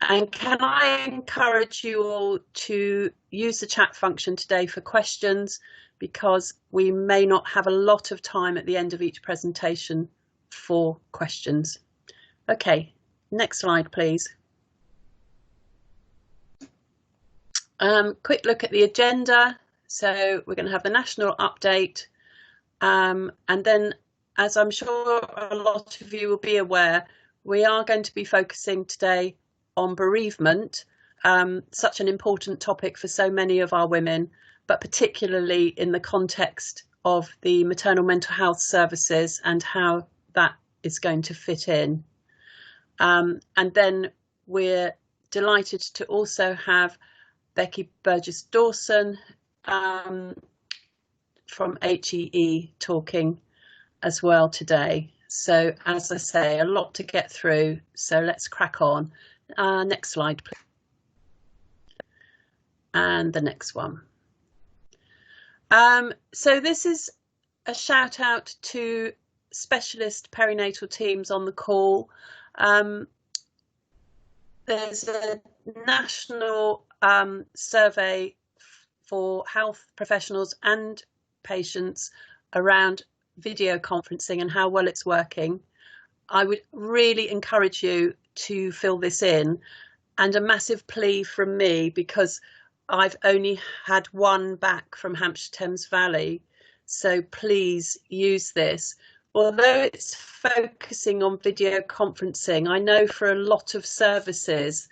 And can I encourage you all to use the chat function today for questions, because we may not have a lot of time at the end of each presentation for questions. Okay, next slide, please. Quick look at the agenda. So we're going to have the national update, and then, as I'm sure a lot of you will be aware, we are going to be focusing today on bereavement, such an important topic for so many of our women, but particularly in the context of the maternal mental health services and how that is going to fit in. And then we're delighted to also have Becky Burgess-Dawson from HEE talking as well today. So as I say, a lot to get through, so let's crack on. Next slide, please. And the next one. So this is a shout out to specialist perinatal teams on the call. There's a national survey for health professionals and patients around video conferencing and how well it's working. I would really encourage you to fill this in, and a massive plea from me, because I've only had one back from Hampshire Thames Valley, so please use this. Although it's focusing on video conferencing, I know for a lot of services,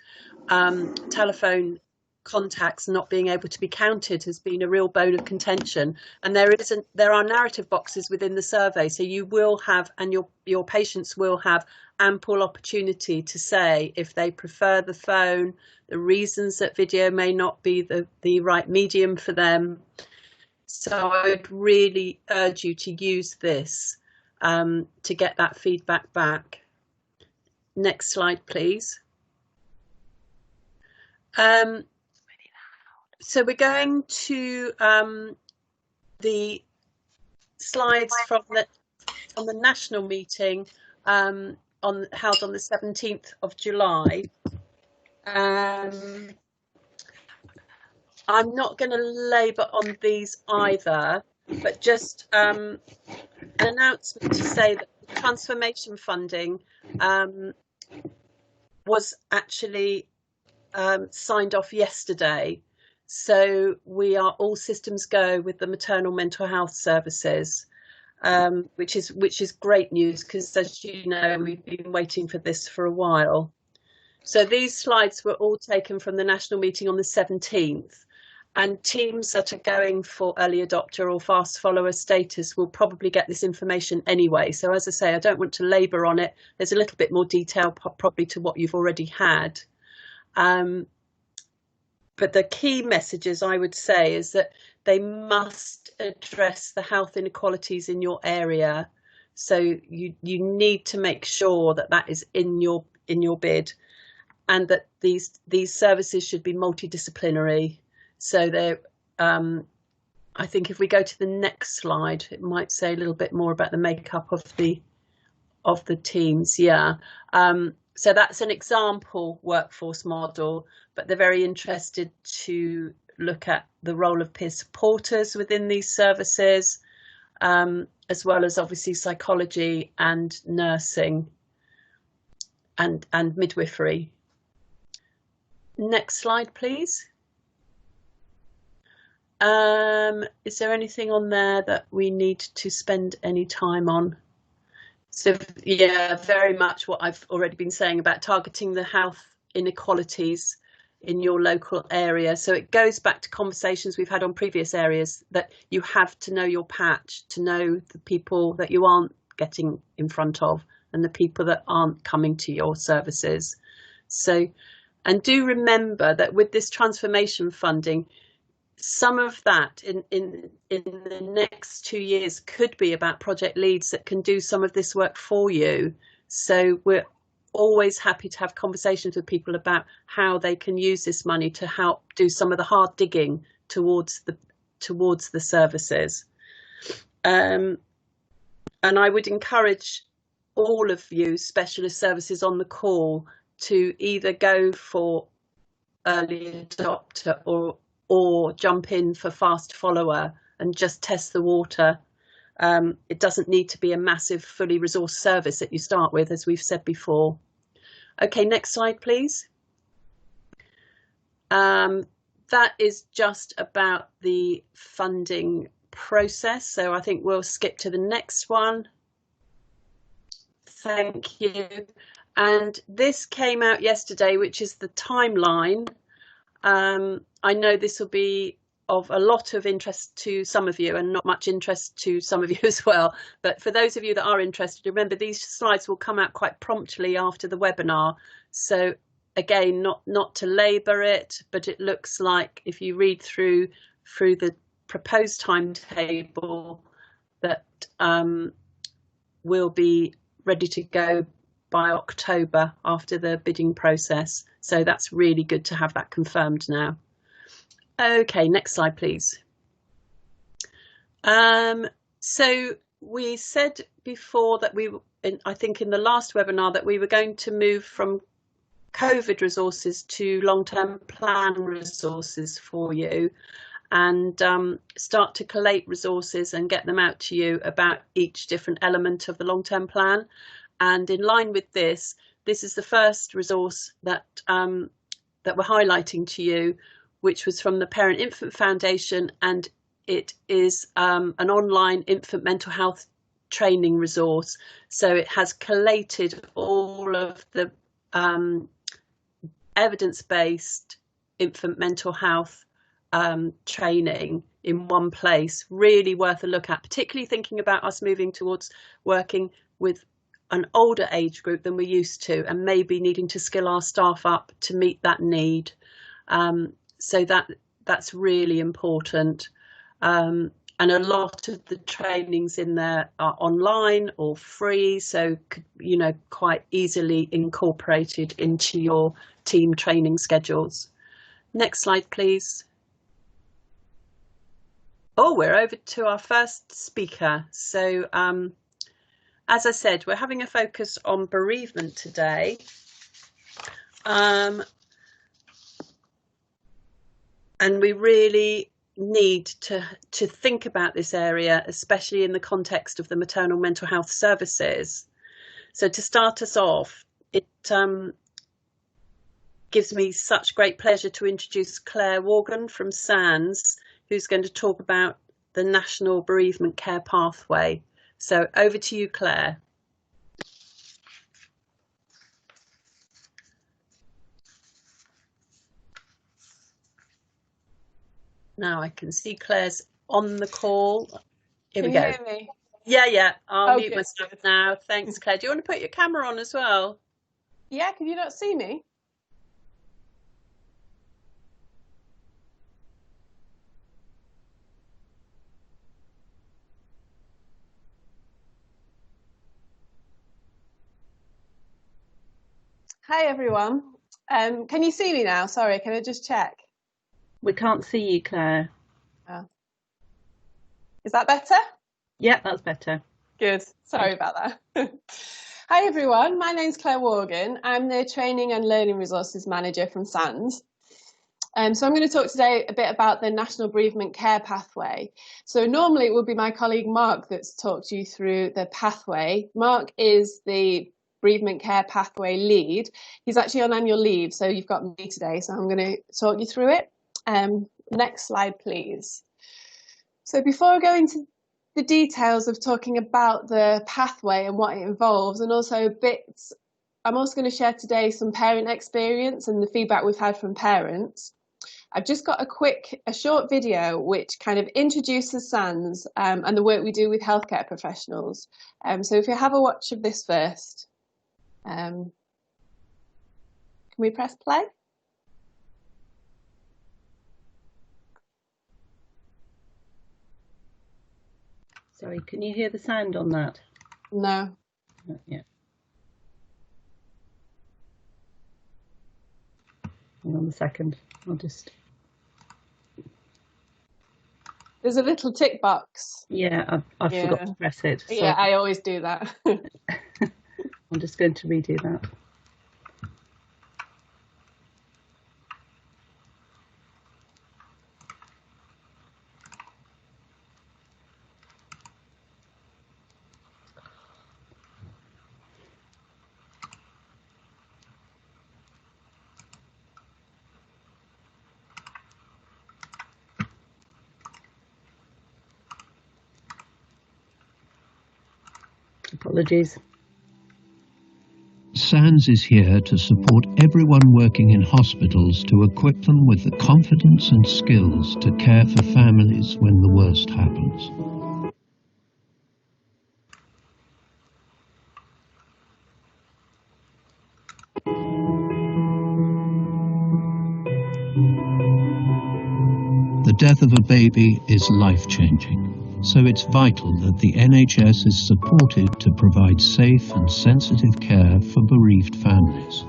telephone contacts not being able to be counted has been a real bone of contention, and there are narrative boxes within the survey, so you will have, and your patients will have, ample opportunity to say if they prefer the phone, the reasons that video may not be the right medium for them. So I would really urge you to use this to get that feedback back. Next slide, please. So we're going to the slides from the national meeting held on the 17th of July. I'm not going to labour on these either, but just an announcement to say that the transformation funding was actually signed off yesterday. So we are all systems go with the maternal mental health services, which is great news, because as you know, we've been waiting for this for a while. So these slides were all taken from the national meeting on the 17th, and teams that are going for early adopter or fast follower status will probably get this information anyway. So as I say, I don't want to labour on it. There's a little bit more detail probably to what you've already had. But the key messages I would say is that they must address the health inequalities in your area. So you need to make sure that that is in your bid, and that these services should be multidisciplinary. So they, I think if we go to the next slide, it might say a little bit more about the makeup of the teams. Yeah. So that's an example workforce model, but they're very interested to look at the role of peer supporters within these services, as well as obviously psychology and nursing and midwifery. Next slide, please. Is there anything on there that we need to spend any time on? So yeah, very much what I've already been saying about targeting the health inequalities in your local area. So it goes back to conversations we've had on previous areas, that you have to know your patch, to know the people that you aren't getting in front of and the people that aren't coming to your services. So, and do remember that with this transformation funding, some of that in the next 2 years could be about project leads that can do some of this work for you. So we're always happy to have conversations with people about how they can use this money to help do some of the hard digging towards the services. And I would encourage all of you specialist services on the call to either go for early adopter or jump in for fast follower and just test the water. It doesn't need to be a massive fully resourced service that you start with, as we've said before. Okay, next slide, please. That is just about the funding process. So I think we'll skip to the next one. Thank you. And this came out yesterday, which is the timeline. I know this will be of a lot of interest to some of you and not much interest to some of you as well. But for those of you that are interested, remember these slides will come out quite promptly after the webinar. So again, not to labour it, but it looks like if you read through the proposed timetable that we'll be ready to go by October after the bidding process. So that's really good to have that confirmed now. Okay, next slide, please. So we said before that I think in the last webinar that we were going to move from COVID resources to long-term plan resources for you and start to collate resources and get them out to you about each different element of the long-term plan. And in line with this is the first resource that we're highlighting to you, which was from the Parent Infant Foundation, and it is an online infant mental health training resource. So it has collated all of the evidence-based infant mental health training in one place. Really worth a look at, particularly thinking about us moving towards working with an older age group than we're used to and maybe needing to skill our staff up to meet that need. So that's really important. And a lot of the trainings in there are online or free, so quite easily incorporated into your team training schedules. Next slide, please. Oh, we're over to our first speaker. So as I said, we're having a focus on bereavement today. And we really need to think about this area, especially in the context of the maternal mental health services. So to start us off, it gives me such great pleasure to introduce Claire Worgan from SANS, who's going to talk about the National Bereavement Care Pathway. So over to you, Claire. Now I can see Claire's on the call. Here we go. Can you hear me? Yeah. I'll mute myself now. Thanks, Claire. Do you want to put your camera on as well? Yeah, can you not see me? Hi, everyone. Can you see me now? Sorry, can I just check? We can't see you, Claire. Oh. Is that better? Yeah, that's better. Good. Sorry about that. Hi, everyone. My name's Claire Worgan. I'm the Training and Learning Resources Manager from SANS. So I'm going to talk today a bit about the National Bereavement Care Pathway. So normally it would be my colleague Mark that's talked you through the pathway. Mark is the Bereavement Care Pathway lead. He's actually on annual leave, so you've got me today, so I'm going to talk you through it. Next slide, please. So before I go into the details of talking about the pathway and what it involves, and also bits, I'm also going to share today some parent experience and the feedback we've had from parents. I've just got a short video which kind of introduces SANS and the work we do with healthcare professionals. So if you have a watch of this first, can we press play? Sorry, can you hear the sound on that? No. Not yet. Hang on a second. I'll just... There's a little tick box. Yeah, I forgot to press it. So yeah, I always do that. I'm just going to redo that. Apologies. SANS is here to support everyone working in hospitals to equip them with the confidence and skills to care for families when the worst happens. The death of a baby is life-changing, so it's vital that the NHS is supported to provide safe and sensitive care for bereaved families.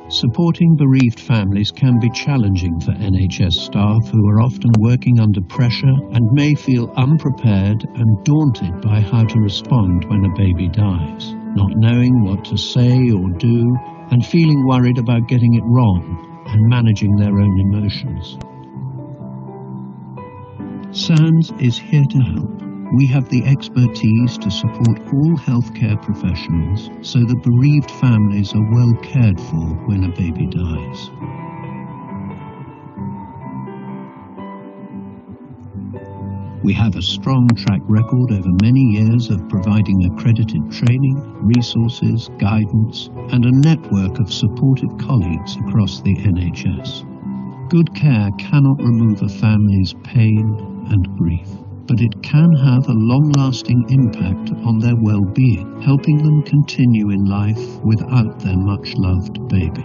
Supporting bereaved families can be challenging for NHS staff who are often working under pressure and may feel unprepared and daunted by how to respond when a baby dies, not knowing what to say or do and feeling worried about getting it wrong and managing their own emotions. SANS is here to help. We have the expertise to support all healthcare professionals so that bereaved families are well cared for when a baby dies. We have a strong track record over many years of providing accredited training, resources, guidance, and a network of supportive colleagues across the NHS. Good care cannot remove a family's pain and grief, but it can have a long-lasting impact on their well-being, helping them continue in life without their much-loved baby.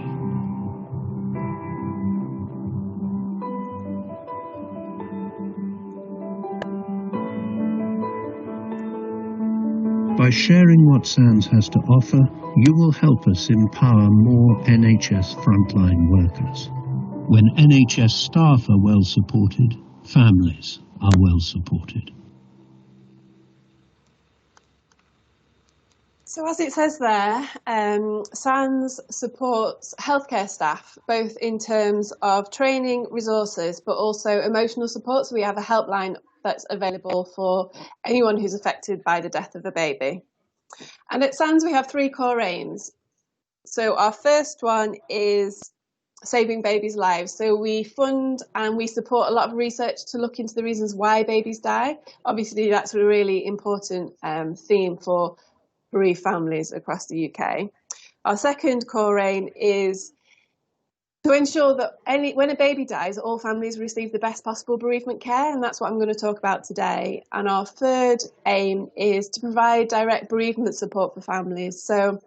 By sharing what SANS has to offer, you will help us empower more NHS frontline workers. When NHS staff are well supported, families are well supported. So as it says there, SANS supports healthcare staff, both in terms of training, resources, but also emotional support. So we have a helpline that's available for anyone who's affected by the death of a baby. And at SANS, we have three core aims. So our first one is saving babies' lives. So we fund and we support a lot of research to look into the reasons why babies die. Obviously, that's a really important theme for bereaved families across the UK. Our second core aim is to ensure that when a baby dies, all families receive the best possible bereavement care, and that's what I'm going to talk about today. And our third aim is to provide direct bereavement support for families. So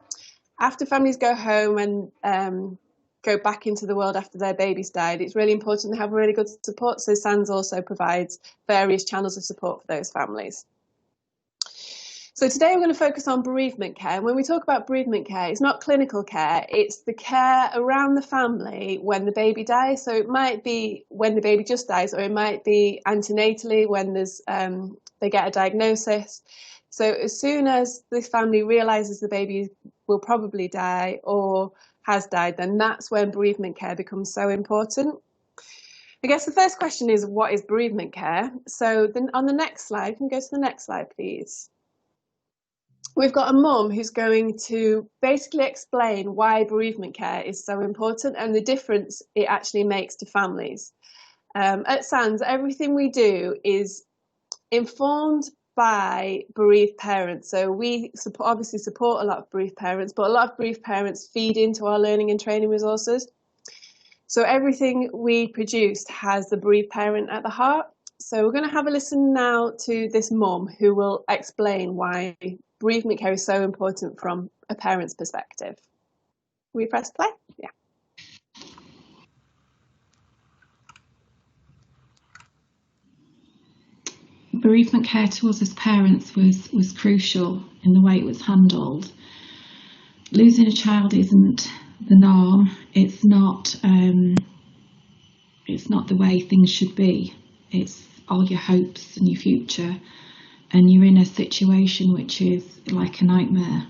after families go home and go back into the world after their baby's died, it's really important to have really good support. So SANS also provides various channels of support for those families. So today we're going to focus on bereavement care. And when we talk about bereavement care, it's not clinical care, it's the care around the family when the baby dies. So it might be when the baby just dies, or it might be antenatally when they get a diagnosis. So as soon as this family realises the baby will probably die or has died, then that's when bereavement care becomes so important. I guess the first question is, what is bereavement care? So then on the next slide, can you go to the next slide, please? We've got a mum who's going to basically explain why bereavement care is so important and the difference it actually makes to families. At SANS, everything we do is informed by bereaved parents. So we obviously support a lot of bereaved parents, but a lot of bereaved parents feed into our learning and training resources. So everything we produced has the bereaved parent at the heart. So we're going to have a listen now to this mum who will explain why bereavement care is so important from a parent's perspective. Will we press play? Yeah. Bereavement care to us as parents was crucial in the way it was handled. Losing a child isn't the norm. It's not the way things should be. It's all your hopes and your future, and you're in a situation which is like a nightmare.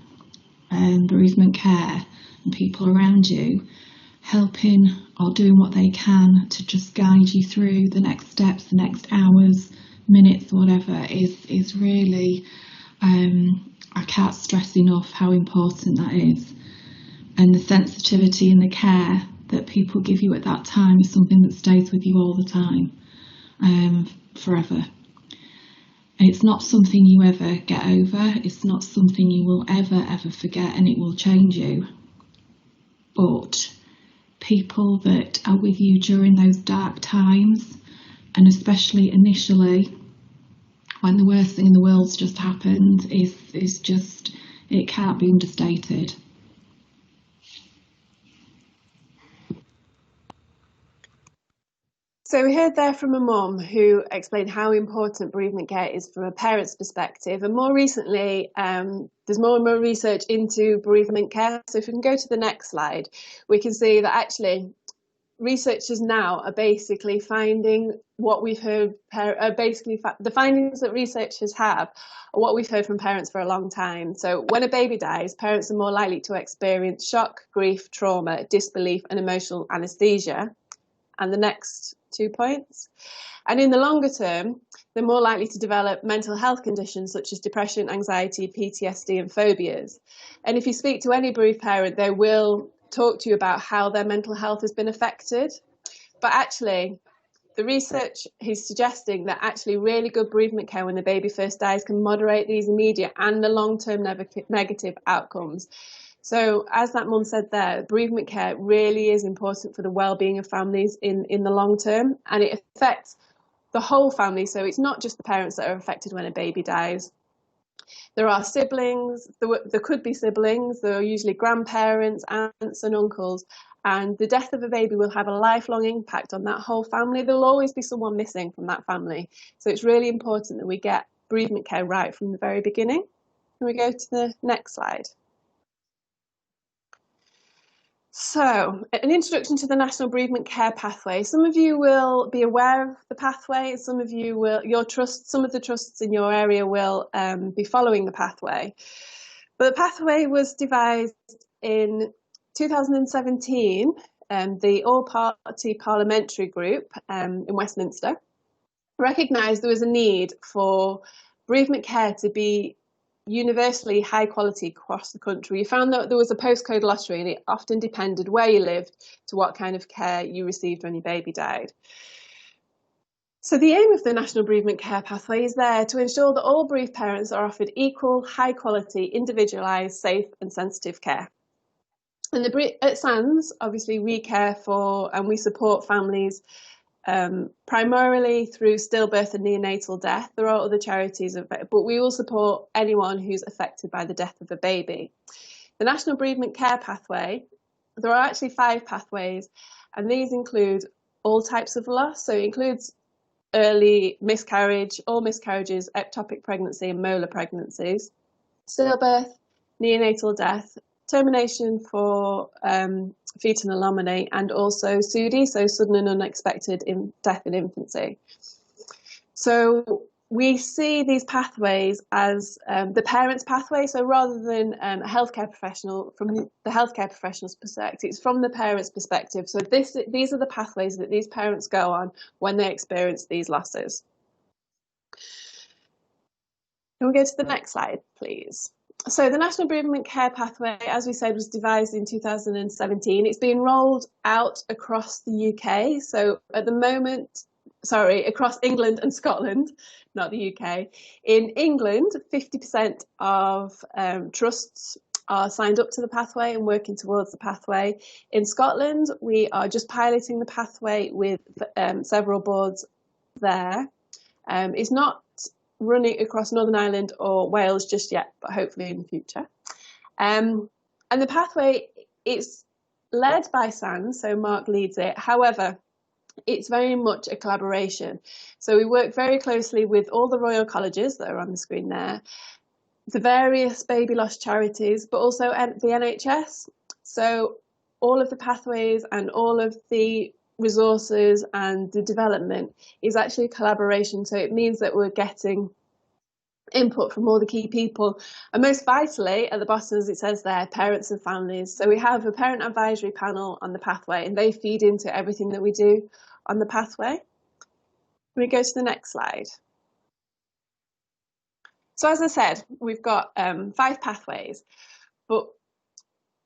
Bereavement care and people around you helping or doing what they can to just guide you through the next steps, the next hours, minutes, whatever, is really, I can't stress enough how important that is. And the sensitivity and the care that people give you at that time is something that stays with you all the time, forever. It's not something you ever get over. It's not something you will ever forget, and it will change you. But people that are with you during those dark times, and especially initially when the worst thing in the world's just happened, is just, it can't be understated. So we heard there from a mum who explained how important bereavement care is from a parent's perspective, and more recently there's more and more research into bereavement care. So if we can go to the next slide, we can see that actually researchers now are basically finding what we've heard, the findings that researchers have are what we've heard from parents for a long time. So when a baby dies, parents are more likely to experience shock, grief, trauma, disbelief and emotional anaesthesia. And the next 2 points. And in the longer term, they're more likely to develop mental health conditions such as depression, anxiety, PTSD and phobias. And if you speak to any bereaved parent, they will talk to you about how their mental health has been affected. But actually, the research is suggesting that actually really good bereavement care when the baby first dies can moderate these immediate and the long-term negative outcomes. So as that mum said there, bereavement care really is important for the well-being of families in the long term, and it affects the whole family. So it's not just the parents that are affected when a baby dies. There are siblings, there could be siblings, there are usually grandparents, aunts and uncles, and the death of a baby will have a lifelong impact on that whole family. There will always be someone missing from that family. So it's really important that we get bereavement care right from the very beginning. Can we go to the next slide? So, an introduction to the National Bereavement Care Pathway. Some of you will be aware of the pathway, some of you will, some of the trusts in your area will be following the pathway. But the pathway was devised in 2017, the all-party parliamentary group in Westminster recognised there was a need for bereavement care to be universally high quality across the country. You found that there was a postcode lottery and it often depended where you lived to what kind of care you received when your baby died. So the aim of the National Bereavement Care Pathway is there to ensure that all bereaved parents are offered equal, high quality, individualised, safe and sensitive care. And at SANS, obviously we care for and we support families primarily through stillbirth and neonatal death. There are other charities, but we will support anyone who's affected by the death of a baby. The National Bereavement Care Pathway, there are actually 5 pathways, and these include all types of loss. So it includes early miscarriage, all miscarriages, ectopic pregnancy and molar pregnancies, stillbirth, neonatal death, termination for fetal anomaly, and also SUDI, so sudden and unexpected death in infancy. So we see these pathways as the parent's pathway. So rather than a healthcare professional, from the healthcare professional's perspective, it's from the parent's perspective. So these are the pathways that these parents go on when they experience these losses. Can we go to the next slide, please? So the National Bereavement Care Pathway, as we said, was devised in 2017. It's been rolled out across the UK. So at the moment, across England and Scotland, not the UK. In England, 50% of trusts are signed up to the pathway and working towards the pathway. In Scotland, we are just piloting the pathway with several boards there. It's not running across Northern Ireland or Wales just yet, but hopefully in the future. And the pathway is led by SANS, so Mark leads it. However, it's very much a collaboration. So we work very closely with all the Royal Colleges that are on the screen there, the various baby loss charities, but also the NHS. So all of the pathways and all of the resources and the development is actually a collaboration. So it means that we're getting input from all the key people, and most vitally at the bottom, as it says there, parents and families. So we have a parent advisory panel on the pathway, and they feed into everything that we do on the pathway. We go to the next slide. So as I said, we've got 5 pathways, but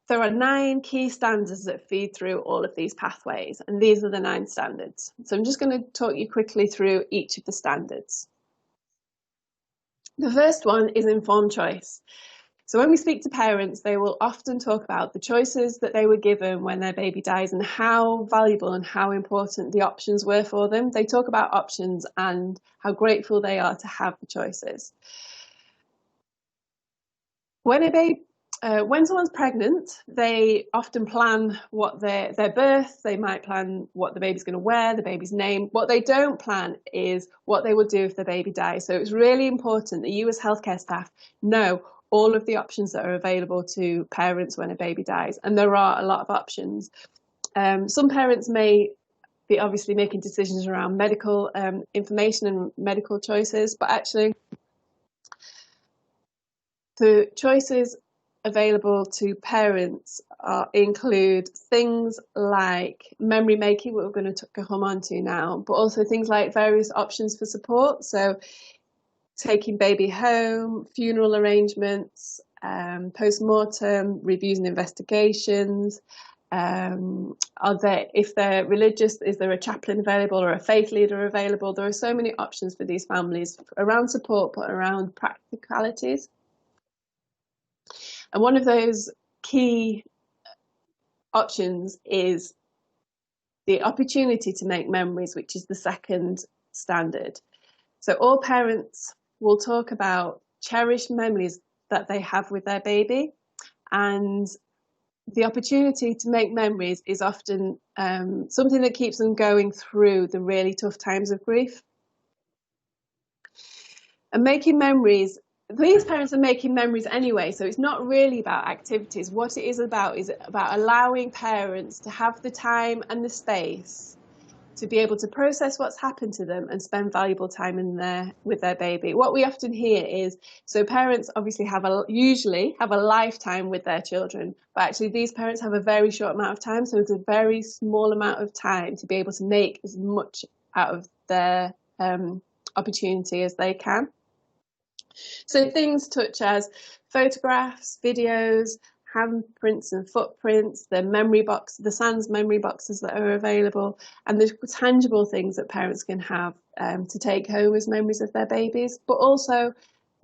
there are 9 key standards that feed through all of these pathways, and these are the 9 standards. So I'm just going to talk you quickly through each of the standards. The first one is informed choice. So when we speak to parents, they will often talk about the choices that they were given when their baby dies and how valuable and how important the options were for them. They talk about options and how grateful they are to have the choices. When someone's pregnant, they often plan what their birth, they might plan what the baby's going to wear, the baby's name. What they don't plan is what they will do if the baby dies. So it's really important that you as healthcare staff know all of the options that are available to parents when a baby dies. And there are a lot of options. Some parents may be obviously making decisions around medical information and medical choices, but actually the choices available to parents include things like memory making, what we're going to come on to now, but also things like various options for support. So taking baby home, funeral arrangements, post-mortem, reviews and investigations. If they're religious, is there a chaplain available or a faith leader available? There are so many options for these families around support, but around practicalities. And one of those key options is the opportunity to make memories, which is the second standard. So all parents will talk about cherished memories that they have with their baby, and the opportunity to make memories is often something that keeps them going through the really tough times of grief. And making memories, these parents are making memories anyway, so it's not really about activities. What it is about allowing parents to have the time and the space to be able to process what's happened to them and spend valuable time with their baby. What we often hear is, so parents obviously usually have a lifetime with their children, but actually these parents have a very short amount of time, so it's a very small amount of time to be able to make as much out of their opportunity as they can. So things such as photographs, videos, handprints and footprints, the SANS memory boxes that are available, and the tangible things that parents can have to take home as memories of their babies, but also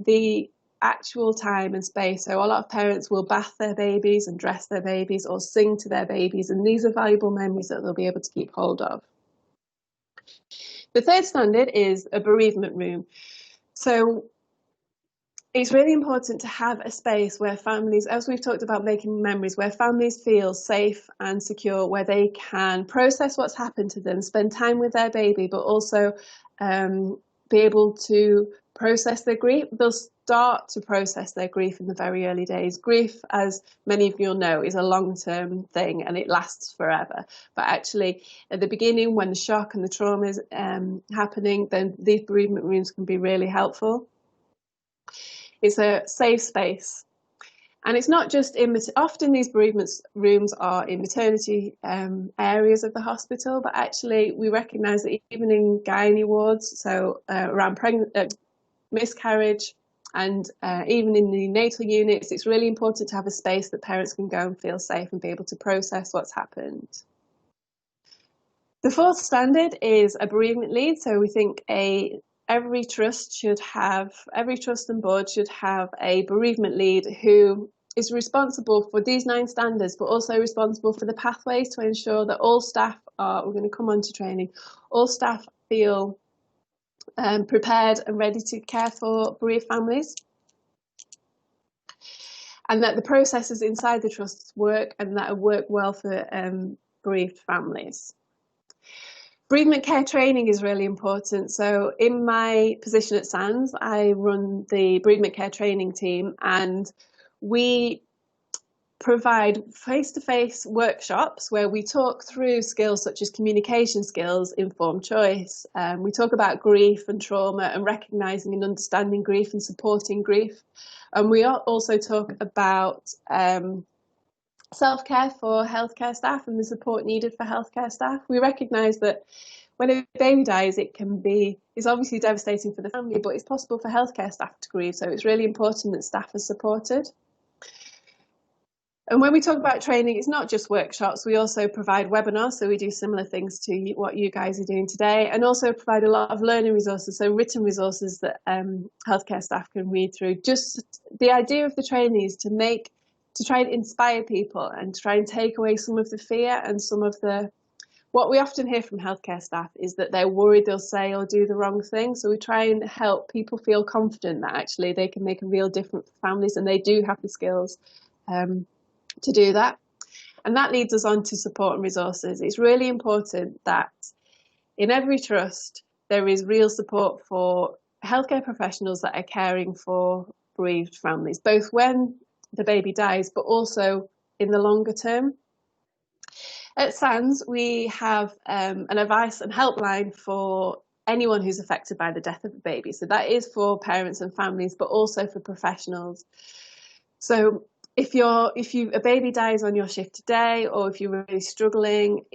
the actual time and space. So a lot of parents will bath their babies and dress their babies or sing to their babies, and these are valuable memories that they'll be able to keep hold of. The third standard is a bereavement room. So it's really important to have a space where families, as we've talked about making memories, where families feel safe and secure, where they can process what's happened to them, spend time with their baby, but also be able to process their grief. They'll start to process their grief in the very early days. Grief, as many of you will know, is a long-term thing and it lasts forever. But actually, at the beginning, when the shock and the trauma is happening, then these bereavement rooms can be really helpful. It's a safe space. And it's not just often these bereavement rooms are in maternity areas of the hospital, but actually we recognise that even in gynae wards, so around miscarriage and even in the natal units, it's really important to have a space that parents can go and feel safe and be able to process what's happened. The fourth standard is a bereavement lead. So we think every trust and board should have a bereavement lead who is responsible for these 9 standards, but also responsible for the pathways to ensure that all staff we're going to come on to training, all staff feel prepared and ready to care for bereaved families, and that the processes inside the trusts work and that work well for bereaved families. Bereavement care training is really important. So in my position at SANS, I run the bereavement care training team, and we provide face-to-face workshops where we talk through skills such as communication skills, informed choice. We talk about grief and trauma and recognising and understanding grief and supporting grief. And we also talk about self-care for healthcare staff and the support needed for healthcare staff. We recognise that when a baby dies, it's obviously devastating for the family, but it's possible for healthcare staff to grieve. So it's really important that staff are supported. And when we talk about training, it's not just workshops. We also provide webinars. So we do similar things to what you guys are doing today, and also provide a lot of learning resources. So written resources that healthcare staff can read through. Just the idea of the training is to try and inspire people and try and take away some of the fear and some of the, what we often hear from healthcare staff is that they're worried they'll say or do the wrong thing. So we try and help people feel confident that actually they can make a real difference for families, and they do have the skills to do that. And that leads us on to support and resources. It's really important that in every trust there is real support for healthcare professionals that are caring for bereaved families, both when the baby dies but also in the longer term. At SANS we have an advice and helpline for anyone who's affected by the death of a baby. So that is for parents and families, but also for professionals. So if a baby dies on your shift today, or if you're really struggling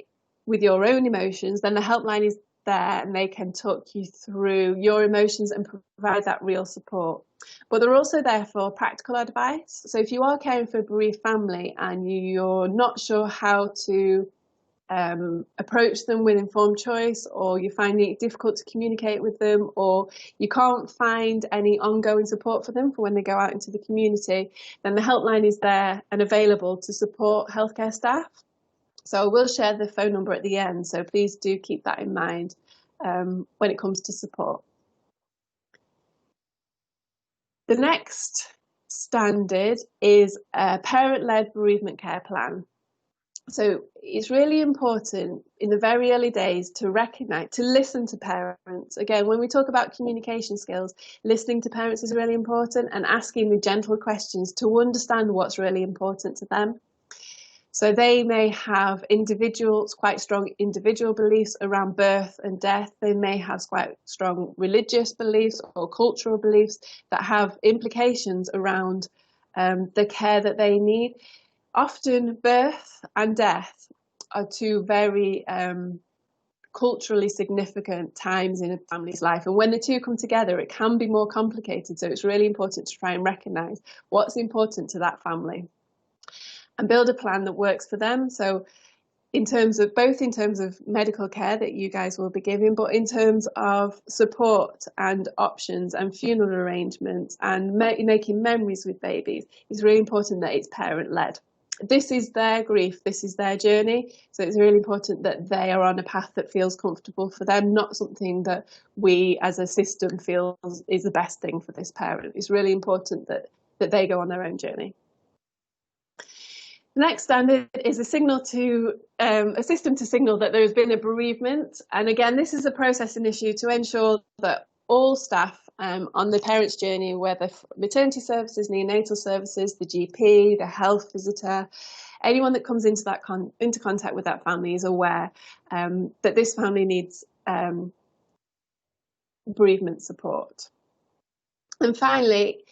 with your own emotions, then the helpline is there and they can talk you through your emotions and provide that real support. But they're also there for practical advice. So if you are caring for a bereaved family and you're not sure how to approach them with informed choice, or you're finding it difficult to communicate with them, or you can't find any ongoing support for them for when they go out into the community, then the helpline is there and available to support healthcare staff. So I will share the phone number at the end, so please do keep that in mind when it comes to support. The next standard is a parent-led bereavement care plan. So it's really important in the very early days to recognise, to listen to parents. Again, when we talk about communication skills, listening to parents is really important, and asking the gentle questions to understand what's really important to them. So they may have quite strong individual beliefs around birth and death. They may have quite strong religious beliefs or cultural beliefs that have implications around the care that they need. Often birth and death are two very culturally significant times in a family's life, and when the two come together it can be more complicated. So it's really important to try and recognise what's important to that family and build a plan that works for them. So in terms of medical care that you guys will be giving, but in terms of support and options and funeral arrangements and making memories with babies, it's really important that it's parent-led. This is their grief, this is their journey, so it's really important that they are on a path that feels comfortable for them, not something that we as a system feel is the best thing for this parent. It's really important that they go on their own journey. The next standard is a system to signal that there has been a bereavement. And again, this is a processing issue to ensure that all staff on the parent's journey, whether maternity services, neonatal services, the GP, the health visitor, anyone that comes into contact with that family is aware that this family needs bereavement support. And finally,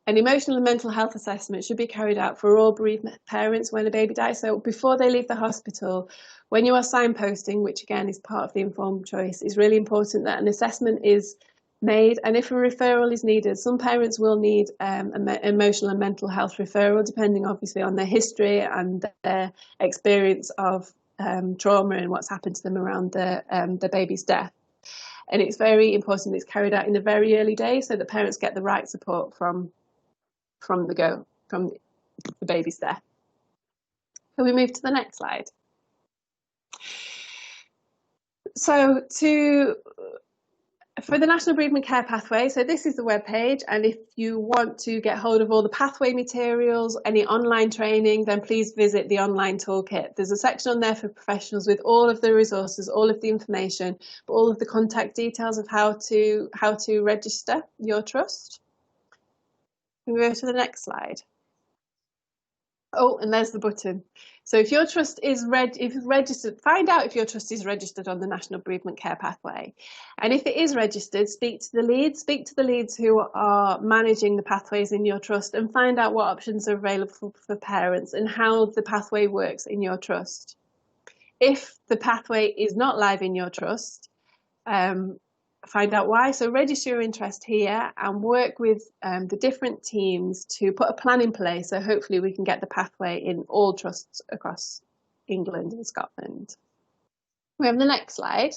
an emotional and mental health assessment should be carried out for all bereaved parents when a baby dies. So before they leave the hospital, when you are signposting, which again is part of the informed choice, it's really important that an assessment is made. And if a referral is needed, some parents will need an emotional and mental health referral, depending obviously on their history and their experience of trauma and what's happened to them around the baby's death. And it's very important it's carried out in the very early days so that parents get the right support from the baby's death. Can we move to the next slide? So for the National Bereavement Care Pathway, so this is the web page, and if you want to get hold of all the pathway materials, any online training, then please visit the online toolkit. There's a section on there for professionals with all of the resources, all of the information, but all of the contact details of how to register your trust. Can we go to the next slide? Oh, and there's the button. So if your trust is registered, find out if your trust is registered on the National Bereavement Care Pathway. And if it is registered, speak to the leads who are managing the pathways in your trust, and find out what options are available for parents and how the pathway works in your trust. If the pathway is not live in your trust, find out why. So register your interest here and work with the different teams to put a plan in place. So hopefully we can get the pathway in all trusts across England and Scotland. We have the next slide.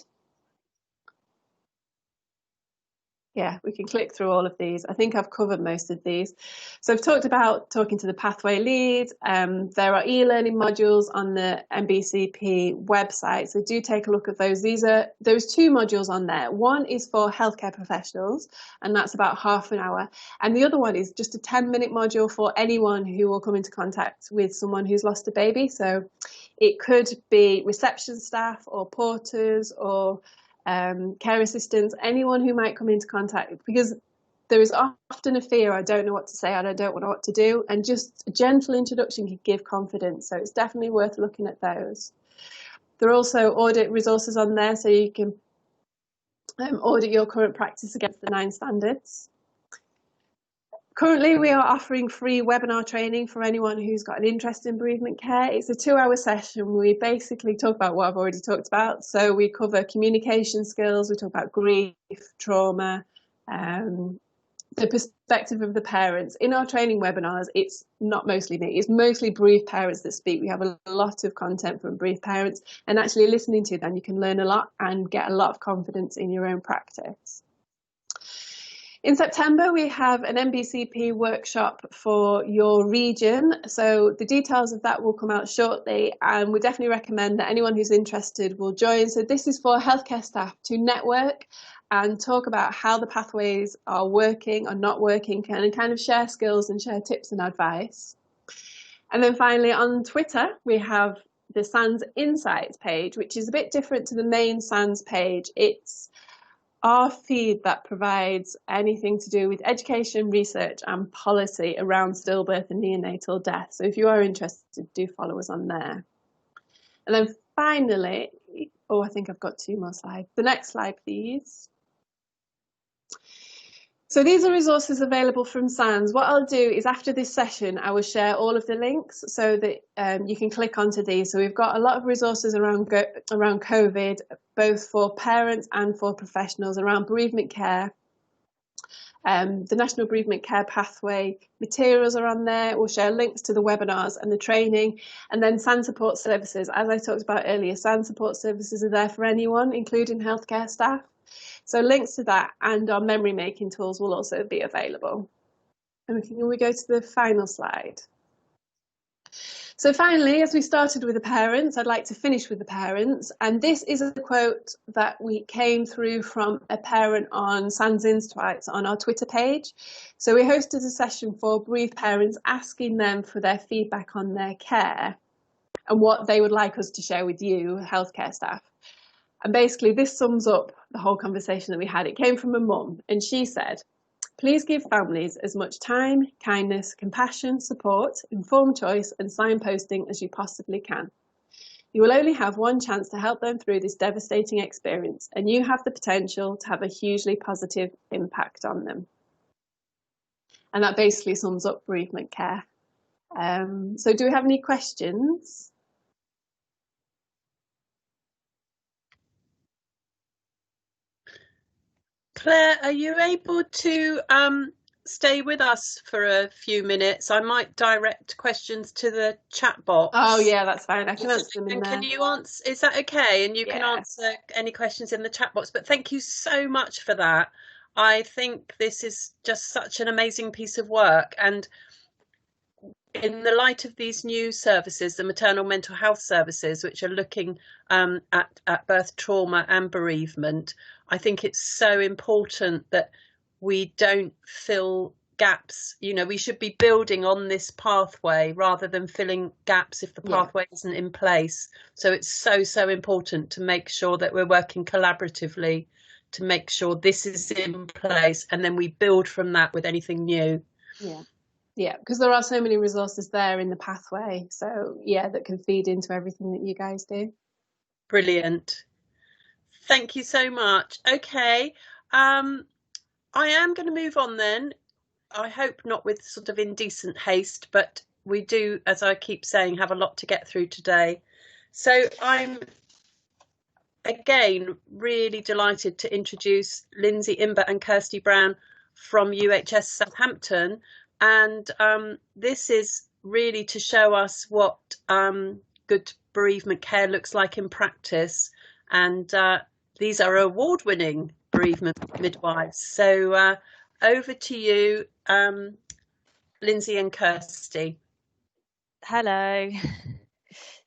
Yeah, we can click through all of these. I think I've covered most of these. So I've talked about talking to the pathway lead. There are e-learning modules on the MBCP website, so do take a look at those. There's 2 modules on there. One is for healthcare professionals, and that's about half an hour. And the other one is just a 10-minute module for anyone who will come into contact with someone who's lost a baby. So it could be reception staff or porters or care assistants, anyone who might come into contact, because there is often a fear, I don't know what to say and I don't know what to do, and just a gentle introduction can give confidence. So it's definitely worth looking at those. There are also audit resources on there, so you can audit your current practice against the 9 standards. Currently, we are offering free webinar training for anyone who's got an interest in bereavement care. It's a 2-hour session. We basically talk about what I've already talked about. So we cover communication skills, we talk about grief, trauma, the perspective of the parents. In our training webinars, it's not mostly me, it's mostly bereaved parents that speak. We have a lot of content from bereaved parents, and actually listening to them, you can learn a lot and get a lot of confidence in your own practice. In September, we have an MBCP workshop for your region. So the details of that will come out shortly, and we definitely recommend that anyone who's interested will join. So this is for healthcare staff to network and talk about how the pathways are working or not working, and kind of share skills and share tips and advice. And then finally on Twitter, we have the SANS Insights page, which is a bit different to the main SANS page. It's our feed that provides anything to do with education, research and policy around stillbirth and neonatal death. So if you are interested, do follow us on there. And then finally, I think I've got 2 more slides. The next slide, please. So these are resources available from SANS. What I'll do is after this session, I will share all of the links so that you can click onto these. So we've got a lot of resources around COVID, both for parents and for professionals, around bereavement care. The National Bereavement Care Pathway materials are on there. We'll share links to the webinars and the training. And then SANS support services. As I talked about earlier, SANS support services are there for anyone, including healthcare staff. So links to that and our memory making tools will also be available. And can we go to the final slide? So finally, as we started with the parents, I'd like to finish with the parents. And this is a quote that we came through from a parent on SANS Insights on our Twitter page. So we hosted a session for bereaved parents, asking them for their feedback on their care and what they would like us to share with you, healthcare staff. And basically this sums up the whole conversation that we had. It came from a mum, and she said, "Please give families as much time, kindness, compassion, support, informed choice and signposting as you possibly can. You will only have one chance to help them through this devastating experience, and you have the potential to have a hugely positive impact on them." And that basically sums up bereavement care. So do we have any questions? Claire, are you able to stay with us for a few minutes? I might direct questions to the chat box. Oh yeah, that's fine. I can answer them in and there. Can you answer? Is that okay? And you can answer any questions in the chat box. But thank you so much for that. I think this is just such an amazing piece of work, and in the light of these new services, the maternal mental health services, which are looking at birth trauma and bereavement, I think it's so important that we don't fill gaps. You know, we should be building on this pathway rather than filling gaps if the pathway isn't in place. So it's so important to make sure that we're working collaboratively to make sure this is in place, and then we build from that with anything new. Yeah, because there are so many resources there in the pathway. So yeah, that can feed into everything that you guys do. Brilliant. Thank you so much. Okay, I am going to move on then. I hope not with sort of indecent haste, but we do, as I keep saying, have a lot to get through today. So I'm again, really delighted to introduce Lindsay Imbert and Kirsty Brown from UHS Southampton. And this is really to show us what good bereavement care looks like in practice. And these are award-winning bereavement midwives. So over to you, Lindsay and Kirsty. Hello.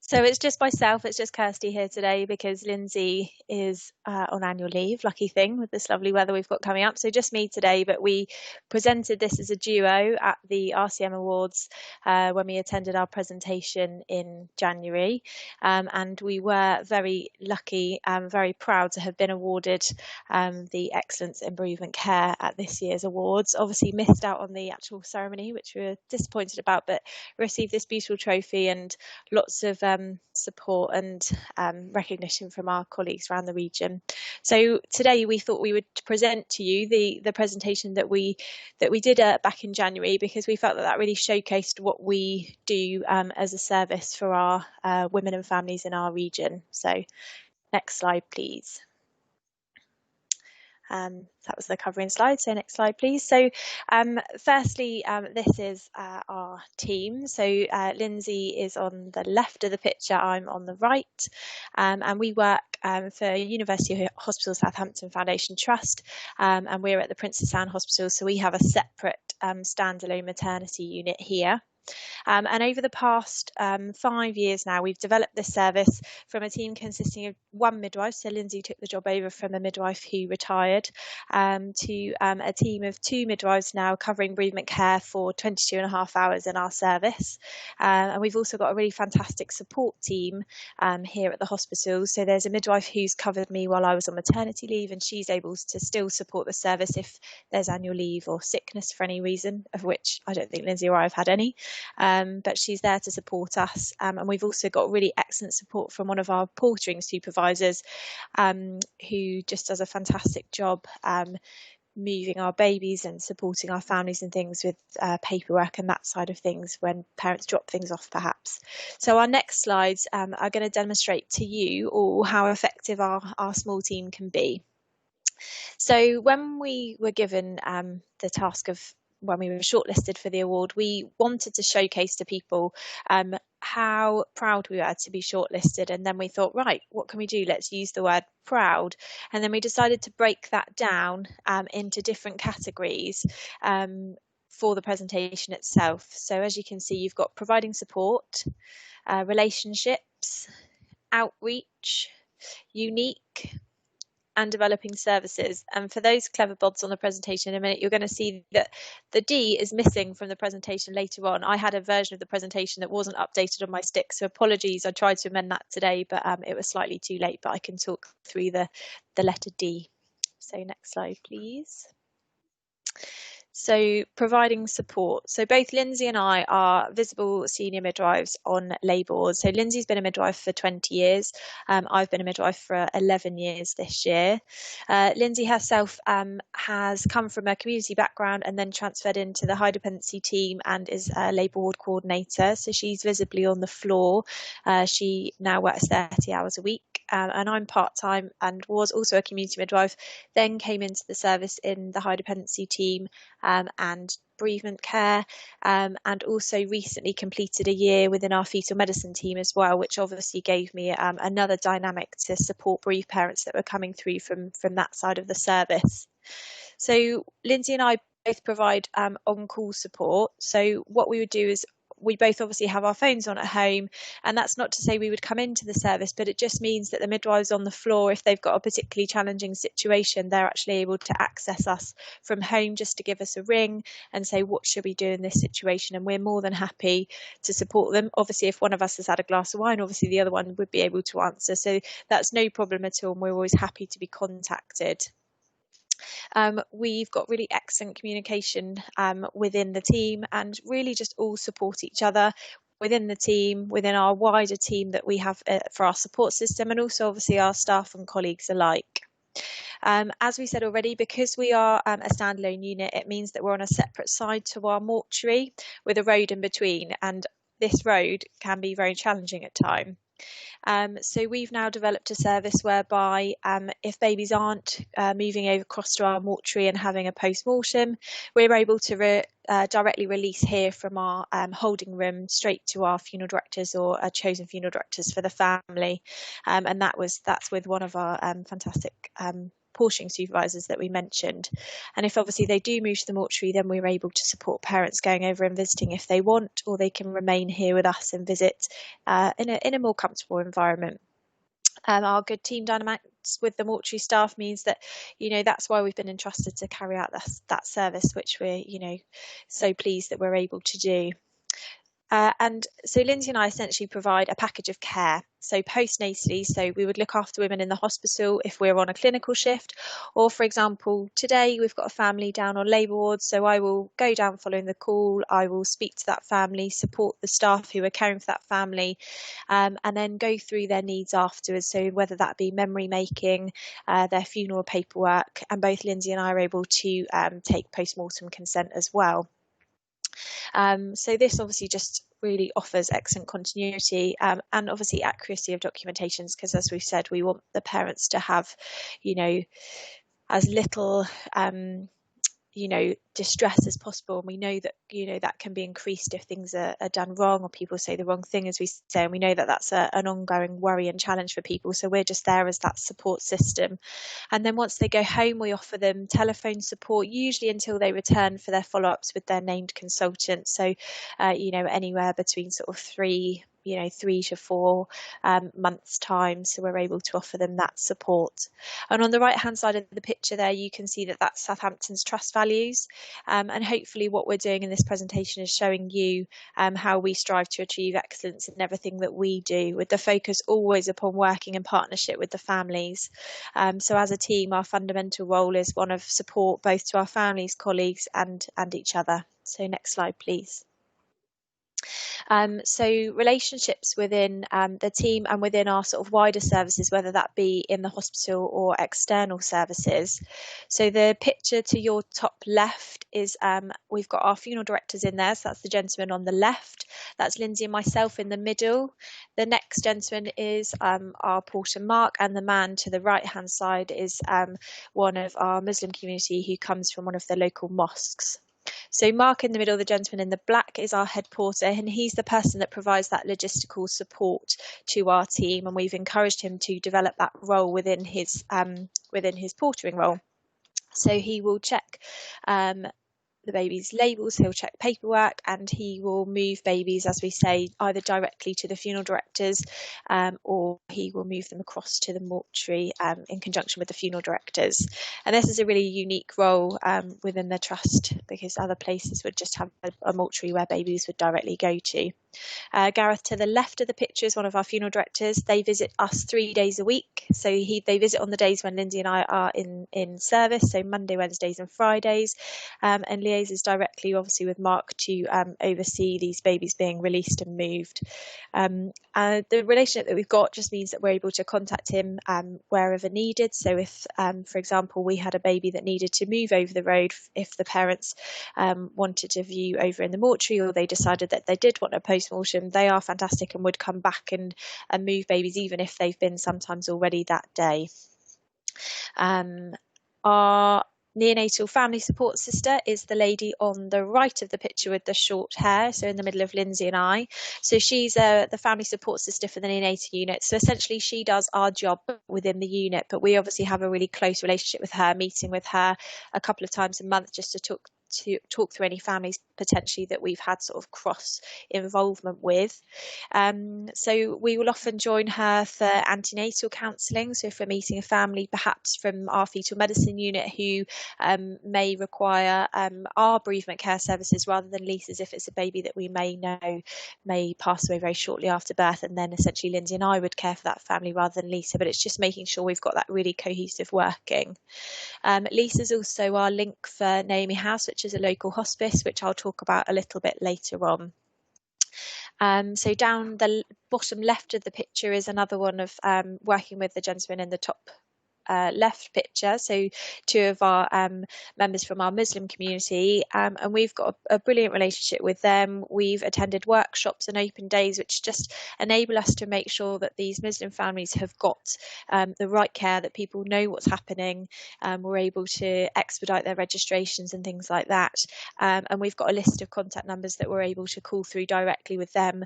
So it's just myself, it's just Kirsty here today because Lindsay is on annual leave, lucky thing with this lovely weather we've got coming up. So just me today, but we presented this as a duo at the RCM Awards when we attended our presentation in January. And we were very lucky and very proud to have been awarded the Excellence in Bereavement Care at this year's awards. Obviously missed out on the actual ceremony, which we were disappointed about, but received this beautiful trophy and lots of support and recognition from our colleagues around the region. So today we thought we would present to you the presentation that we did back in January, because we felt that really showcased what we do as a service for our women and families in our region. So next slide, please. That was the covering slide, so next slide please. So firstly, this is our team. So Lindsay is on the left of the picture, I'm on the right, and we work for University Hospital Southampton Foundation Trust, and we're at the Princess Anne Hospital, so we have a separate standalone maternity unit here. And over the past 5 years now, we've developed this service from a team consisting of one midwife, so Lindsay took the job over from a midwife who retired, to a team of 2 midwives now covering bereavement care for 22.5 hours in our service. And we've also got a really fantastic support team here at the hospital. So there's a midwife who's covered me while I was on maternity leave, and she's able to still support the service if there's annual leave or sickness for any reason, of which I don't think Lindsay or I have had any. But she's there to support us, and we've also got really excellent support from one of our portering supervisors, who just does a fantastic job moving our babies and supporting our families and things with paperwork and that side of things when parents drop things off perhaps. So our next slides are going to demonstrate to you all how effective our small team can be. So when we were given the task of when we were shortlisted for the award, we wanted to showcase to people how proud we were to be shortlisted. And then we thought, right, what can we do? Let's use the word proud. And then we decided to break that down into different categories for the presentation itself. So as you can see, you've got providing support, relationships, outreach, unique, and developing services. And for those clever bods on the presentation in a minute, you're going to see that the D is missing from the presentation later on. I had a version of the presentation that wasn't updated on my stick, so apologies. I tried to amend that today, but it was slightly too late, but I can talk through the letter D. So next slide, please. So providing support. So both Lindsay and I are visible senior midwives on lay boards. So Lindsay's been a midwife for 20 years. I've been a midwife for 11 years this year. Lindsay herself has come from a community background and then transferred into the high dependency team and is a labour ward coordinator. So she's visibly on the floor. She now works 30 hours a week. And I'm part-time and was also a community midwife, then came into the service in the high dependency team and bereavement care, and also recently completed a year within our fetal medicine team as well, which obviously gave me another dynamic to support bereaved parents that were coming through from that side of the service. So Lindsay and I both provide on-call support. So what we would do is we both obviously have our phones on at home, and that's not to say we would come into the service, but it just means that the midwives on the floor, if they've got a particularly challenging situation, they're actually able to access us from home just to give us a ring and say, what should we do in this situation? And we're more than happy to support them. Obviously, if one of us has had a glass of wine, obviously the other one would be able to answer. So that's no problem at all, and we're always happy to be contacted. We've got really excellent communication within the team, and really just all support each other within the team, within our wider team that we have for our support system, and also obviously our staff and colleagues alike. As we said already, because we are a standalone unit, it means that we're on a separate side to our mortuary with a road in between, and this road can be very challenging at times. So we've now developed a service whereby if babies aren't moving over across to our mortuary and having a post-mortem, we're able to directly release here from our holding room straight to our funeral directors or chosen funeral directors for the family. And that's with one of our fantastic portioning supervisors that we mentioned. And if obviously they do move to the mortuary, then we're able to support parents going over and visiting if they want, or they can remain here with us and visit in a more comfortable environment. Our good team dynamics with the mortuary staff means that, that's why we've been entrusted to carry out that service, which we're, so pleased that we're able to do. And so Lindsay and I essentially provide a package of care. So postnatally, so we would look after women in the hospital if we're on a clinical shift, or for example, today we've got a family down on labour wards. So I will go down following the call. I will speak to that family, support the staff who are caring for that family, and then go through their needs afterwards. So whether that be memory making, their funeral paperwork, and both Lindsay and I are able to take post-mortem consent as well. So this obviously just really offers excellent continuity and obviously accuracy of documentations, because as we've said, we want the parents to have, as little distress as possible. And we know that, that can be increased if things are done wrong or people say the wrong thing, as we say, and we know that that's an ongoing worry and challenge for people. So we're just there as that support system. And then once they go home, we offer them telephone support, usually until they return for their follow-ups with their named consultant. So, anywhere between sort of 3 to 4 months time. So we're able to offer them that support. And on the right hand side of the picture there, you can see that that's Southampton's trust values. And hopefully what we're doing in this presentation is showing you how we strive to achieve excellence in everything that we do, with the focus always upon working in partnership with the families. So as a team, our fundamental role is one of support both to our families, colleagues and each other. So next slide, please. So relationships within the team and within our sort of wider services, whether that be in the hospital or external services. So the picture to your top left is we've got our funeral directors in there. So that's the gentleman on the left. That's Lindsay and myself in the middle. The next gentleman is our porter Mark, and the man to the right hand side is one of our Muslim community who comes from one of the local mosques. So Mark in the middle, the gentleman in the black, is our head porter, and he's the person that provides that logistical support to our team, and we've encouraged him to develop that role within his portering role. So he will check the baby's labels, he'll check paperwork, and he will move babies, as we say, either directly to the funeral directors or he will move them across to the mortuary in conjunction with the funeral directors. And this is a really unique role within the trust, because other places would just have a mortuary where babies would directly go to. Gareth to the left of the picture is one of our funeral directors. They visit us 3 days a week. So they visit on the days when Lindsay and I are in service, so Monday, Wednesdays and Fridays, and liaises directly obviously with Mark to oversee these babies being released and moved. The relationship that we've got just means that we're able to contact him wherever needed. So if, for example, we had a baby that needed to move over the road, if the parents wanted to view over in the mortuary, or they decided that they did want a post-mortem, they are fantastic and would come back and move babies even if they've been sometimes already that day. Our neonatal family support sister is the lady on the right of the picture with the short hair, so in the middle of Lindsay and I. So she's the family support sister for the neonatal unit. So essentially she does our job within the unit, but we obviously have a really close relationship with her, meeting with her a couple of times a month just to talk through any families potentially that we've had sort of cross involvement with. So we will often join her for antenatal counselling. So if we're meeting a family perhaps from our fetal medicine unit who may require our bereavement care services rather than Lisa's, if it's a baby that we may know may pass away very shortly after birth, and then essentially Lindsay and I would care for that family rather than Lisa. But it's just making sure we've got that really cohesive working. Lisa's also our link for Naomi House, which is a local hospice, which I'll talk about a little bit later on. So down the bottom left of the picture is another one of working with the gentleman in the top left picture, so two of our members from our Muslim community, and we've got a brilliant relationship with them. We've attended workshops and open days which just enable us to make sure that these Muslim families have got the right care, that people know what's happening. We're able to expedite their registrations and things like that, and we've got a list of contact numbers that we're able to call through directly with them,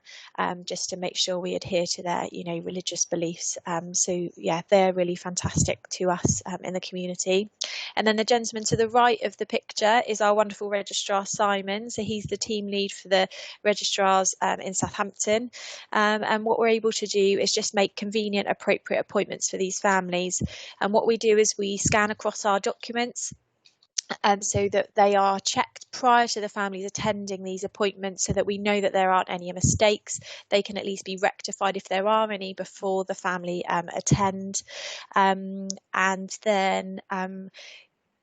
just to make sure we adhere to their religious beliefs. So yeah, they're really fantastic to us in the community. And then the gentleman to the right of the picture is our wonderful registrar Simon. So he's the team lead for the registrars in Southampton, and what we're able to do is just make convenient, appropriate appointments for these families. And what we do is we scan across our documents, so that they are checked prior to the families attending these appointments, so that we know that there aren't any mistakes. They can at least be rectified if there are any before the family attend. And then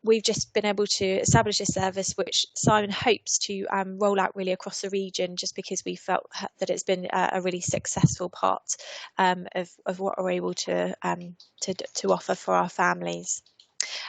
we've just been able to establish a service which Simon hopes to roll out really across the region, just because we felt that it's been a really successful part of what we're able to offer for our families.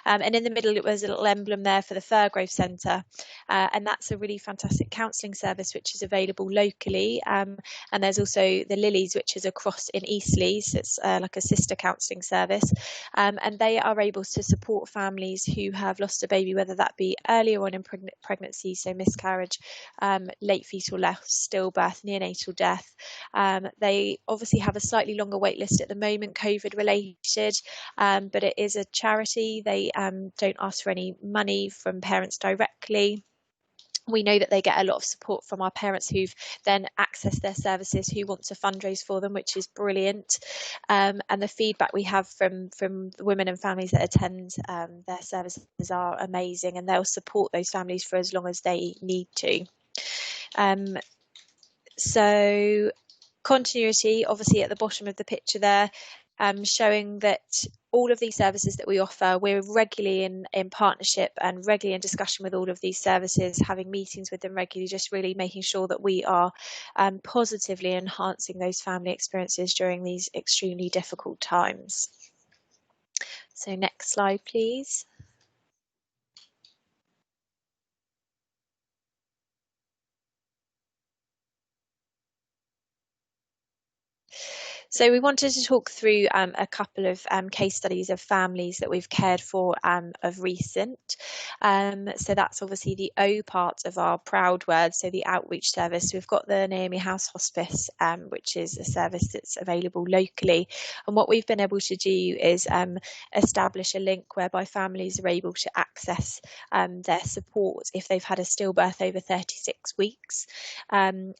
And in the middle, it was a little emblem there for the Fairgrove Centre, and that's a really fantastic counselling service which is available locally. And there's also the Lilies, which is across in Eastleigh, so it's like a sister counselling service, and they are able to support families who have lost a baby, whether that be earlier on in pregnancy, so miscarriage, late fetal loss, stillbirth, neonatal death. They obviously have a slightly longer wait list at the moment, COVID related, but it is a charity. They don't ask for any money from parents directly. We know that they get a lot of support from our parents who've then accessed their services, who want to fundraise for them, which is brilliant. And the feedback we have from the women and families that attend their services are amazing, and they'll support those families for as long as they need to. So continuity, obviously at the bottom of the picture there, showing that all of these services that we offer, we're regularly in partnership and regularly in discussion with all of these services, having meetings with them regularly, just really making sure that we are positively enhancing those family experiences during these extremely difficult times. So next slide, please. So we wanted to talk through a couple of case studies of families that we've cared for of recent. So that's obviously the O part of our proud word, so the outreach service. We've got the Naomi House Hospice, which is a service that's available locally. And what we've been able to do is establish a link whereby families are able to access their support if they've had a stillbirth over 36 weeks. And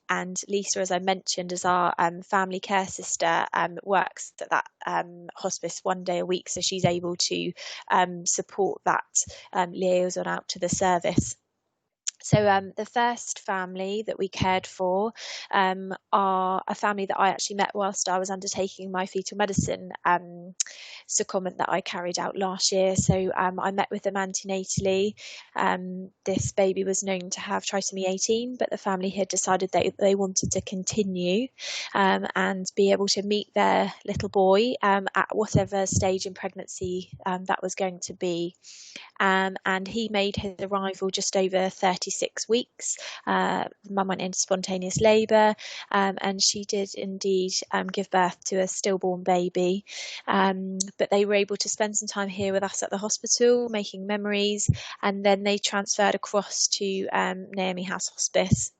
Lisa, as I mentioned, as our family care sister, works at that hospice 1 day a week, so she's able to support that liaison out to the service. So the first family that we cared for are a family that I actually met whilst I was undertaking my fetal medicine secondment that I carried out last year. So I met with them antenatally. This baby was known to have trisomy 18, but the family had decided that they wanted to continue and be able to meet their little boy at whatever stage in pregnancy that was going to be. And he made his arrival just over 36 weeks. Mum went into spontaneous labour, and she did indeed give birth to a stillborn baby. But they were able to spend some time here with us at the hospital, making memories, and then they transferred across to Naomi House Hospice.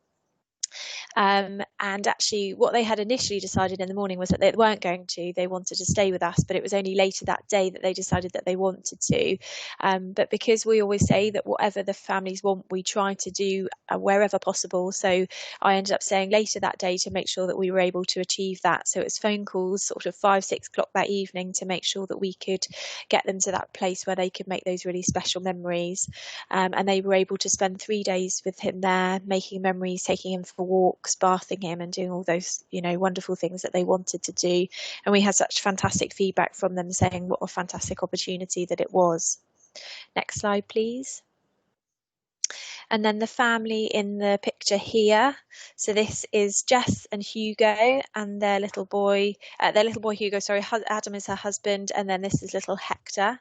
And actually what they had initially decided in the morning was that they weren't going to, they wanted to stay with us, but it was only later that day that they decided that they wanted to. But because we always say that whatever the families want, we try to do wherever possible. So I ended up staying later that day to make sure that we were able to achieve that. So it was phone calls sort of 5-6 o'clock that evening to make sure that we could get them to that place where they could make those really special memories. And they were able to spend 3 days with him there, making memories, taking him for walks, bathing him, and doing all those, wonderful things that they wanted to do. And we had such fantastic feedback from them saying what a fantastic opportunity that it was. Next slide, please. And then the family in the picture here. So this is Jess and Hugo and their little boy Hugo, sorry, Adam is her husband, and then this is little Hector.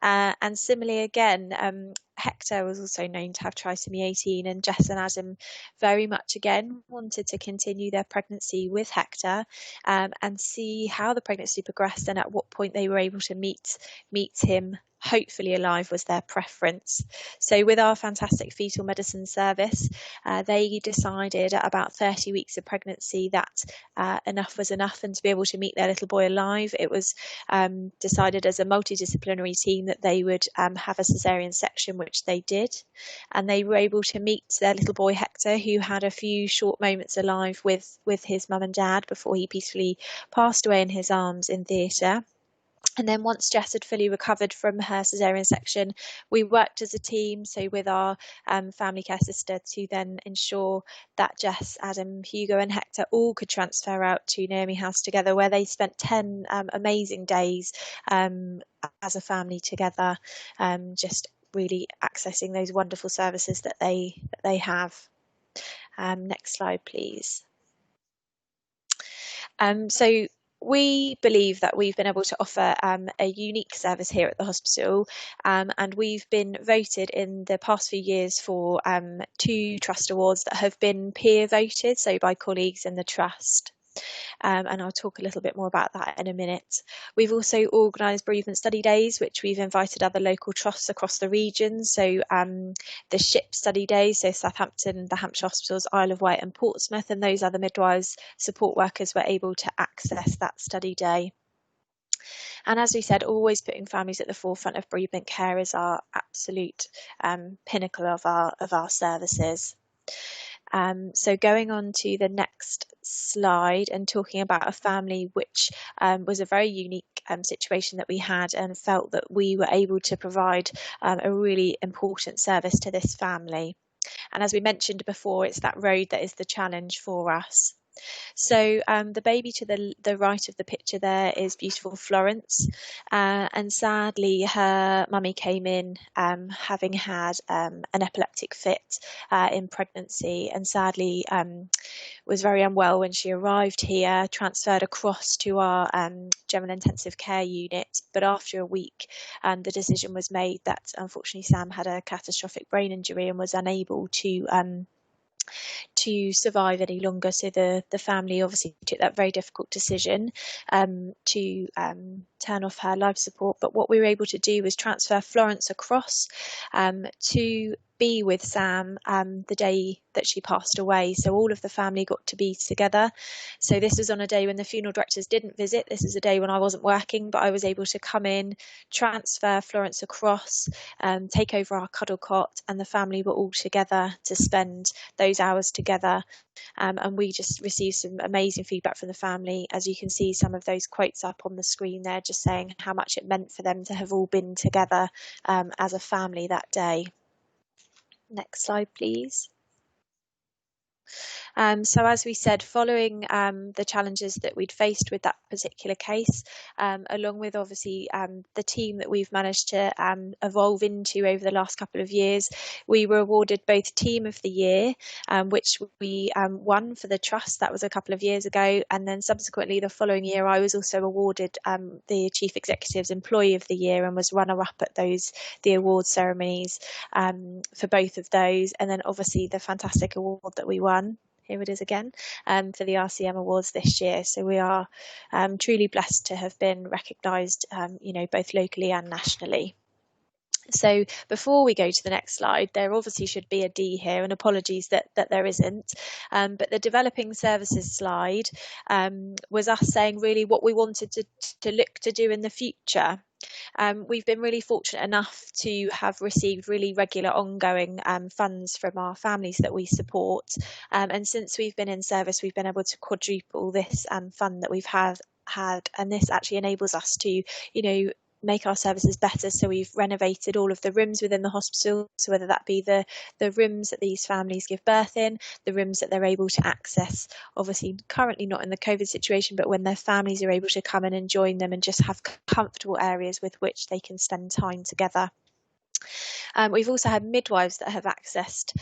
And similarly again, Hector was also known to have trisomy 18, and Jess and Adam very much again wanted to continue their pregnancy with Hector, and see how the pregnancy progressed and at what point they were able to meet him hopefully alive was their preference. So with our fantastic fetal medicine service, they decided at about 30 weeks of pregnancy that enough was enough, and to be able to meet their little boy alive, it was decided as a multidisciplinary team that they would have a cesarean section, which they did, and they were able to meet their little boy Hector, who had a few short moments alive with his mum and dad before he peacefully passed away in his arms in theatre. And then once Jess had fully recovered from her cesarean section, we worked as a team, so with our family care sister, to then ensure that Jess, Adam, Hugo and Hector all could transfer out to Naomi House together, where they spent 10 amazing days as a family together, just really accessing those wonderful services that they have. Next slide, please. So we believe that we've been able to offer a unique service here at the hospital, and we've been voted in the past few years for 2 trust awards that have been peer voted, so by colleagues in the trust. And I'll talk a little bit more about that in a minute. We've also organised bereavement study days, which we've invited other local trusts across the region. So the SHIP study days, so Southampton, the Hampshire Hospitals, Isle of Wight and Portsmouth, and those other midwives support workers were able to access that study day. And as we said, always putting families at the forefront of bereavement care is our absolute pinnacle of our services. So going on to the next slide and talking about a family which was a very unique situation that we had, and felt that we were able to provide a really important service to this family. And as we mentioned before, it's that road that is the challenge for us. So the baby to the right of the picture there is beautiful Florence, and sadly her mummy came in having had an epileptic fit in pregnancy, and sadly was very unwell when she arrived here, transferred across to our general intensive care unit. But after a week, the decision was made that unfortunately Sam had a catastrophic brain injury and was unable to survive any longer. So the family obviously took that very difficult decision to turn off her life support. But what we were able to do was transfer Florence across to be with Sam the day that she passed away. So all of the family got to be together. So this was on a day when the funeral directors didn't visit. This is a day when I wasn't working, but I was able to come in, transfer Florence across, take over our cuddle cot, and the family were all together to spend those hours together. And we just received some amazing feedback from the family. As you can see, some of those quotes up on the screen there, just saying how much it meant for them to have all been together as a family that day. Next slide, please. So as we said, following the challenges that we'd faced with that particular case, along with obviously the team that we've managed to evolve into over the last couple of years, we were awarded both Team of the Year, which we won for the Trust. That was a couple of years ago. And then subsequently the following year, I was also awarded the Chief Executive's Employee of the Year, and was runner-up at the award ceremonies for both of those. And then obviously the fantastic award that we won, here it is again, for the RCM Awards this year. So we are truly blessed to have been recognised, both locally and nationally. So before we go to the next slide, there obviously should be a D here, and apologies that there isn't. But the developing services slide was us saying really what we wanted to look to do in the future. We've been really fortunate enough to have received really regular ongoing funds from our families that we support. And since we've been in service, we've been able to quadruple this fund that we've had. And this actually enables us to, make our services better. So we've renovated all of the rooms within the hospital. So whether that be the rooms that these families give birth in, the rooms that they're able to access, obviously currently not in the COVID situation, but when their families are able to come in and join them and just have comfortable areas with which they can spend time together. We've also had midwives that have accessed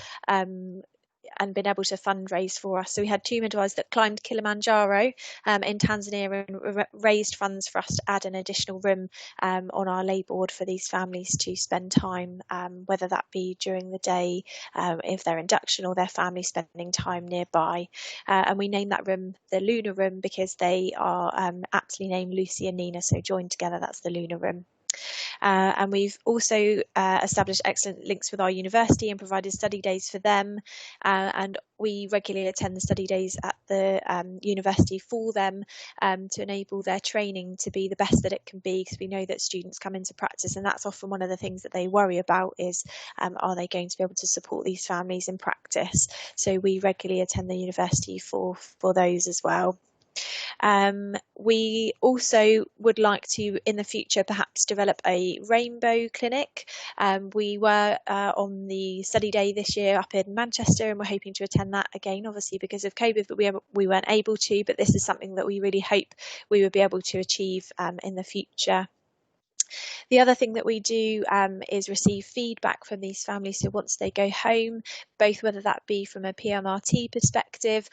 and been able to fundraise for us. So we had 2 midwives that climbed Kilimanjaro in Tanzania and raised funds for us to add an additional room on our labour ward for these families to spend time, whether that be during the day, if their induction, or their family spending time nearby. And we named that room the Lunar Room because they are aptly named Lucy and Nina, so joined together, that's the Lunar Room. And we've also established excellent links with our university and provided study days for them. And we regularly attend the study days at the university for them to enable their training to be the best that it can be, because we know that students come into practice and that's often one of the things that they worry about is, are they going to be able to support these families in practice? So we regularly attend the university for those as well. We also would like to, in the future, perhaps develop a rainbow clinic. We were on the study day this year up in Manchester, and we're hoping to attend that again, obviously because of COVID, but we weren't able to. But this is something that we really hope we would be able to achieve in the future. The other thing that we do is receive feedback from these families. So once they go home, both whether that be from a PMRT perspective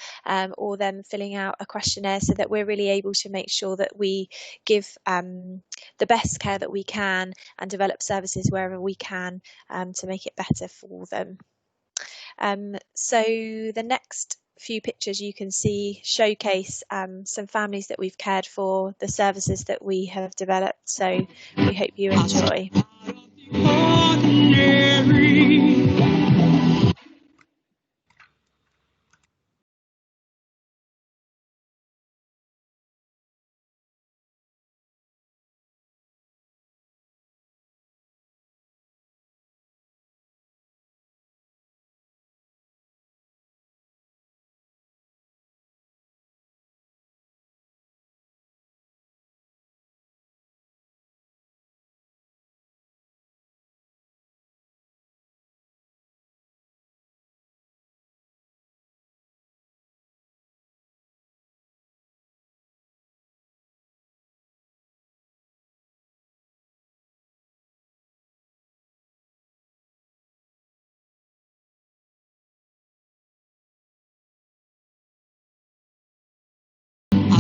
or them filling out a questionnaire, so that we're really able to make sure that we give the best care that we can and develop services wherever we can to make it better for them. So the next few pictures you can see showcase some families that we've cared for, the services that we have developed, so we hope you enjoy.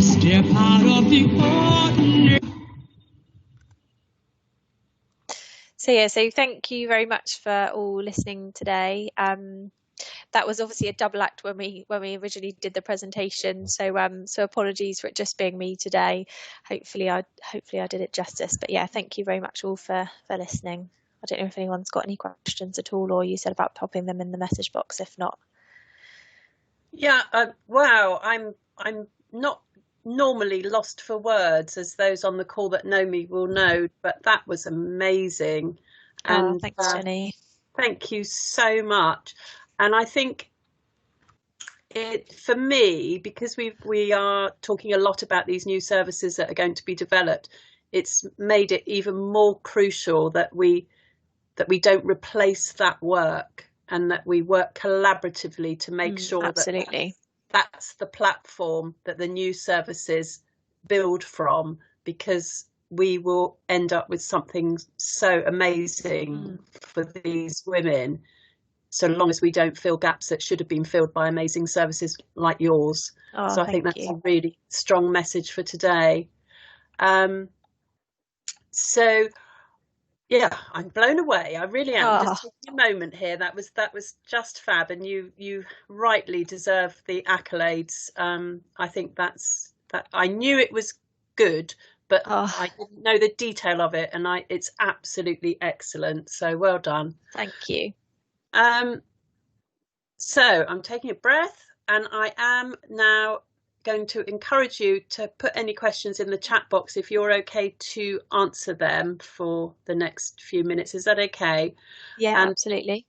Step out of the ordinary. So thank you very much for all listening today. That was obviously a double act when we originally did the presentation. So so apologies for it just being me today. Hopefully I did it justice. But yeah, thank you very much all for listening. I don't know if anyone's got any questions at all, or you said about popping them in the message box. If not, yeah. Wow, I'm not normally lost for words, as those on the call that know me will know, but that was amazing. And thanks, Jenny. Thank you so much. And I think for me, because we are talking a lot about these new services that are going to be developed, it's made it even more crucial that we don't replace that work, and that we work collaboratively to make sure absolutely. That's the platform that the new services build from, because we will end up with something so amazing for these women, so long as we don't fill gaps that should have been filled by amazing services like yours. So I think that's a really strong message for today. So yeah, I'm blown away. I really am. Just taking a moment here. That was just fab, and you rightly deserve the accolades. I think that I knew it was good, but I didn't know the detail of it, and it's absolutely excellent. So well done. Thank you. So I'm taking a breath, and I am now going to encourage you to put any questions in the chat box if you're okay to answer them for the next few minutes. Is that okay? Yeah, absolutely.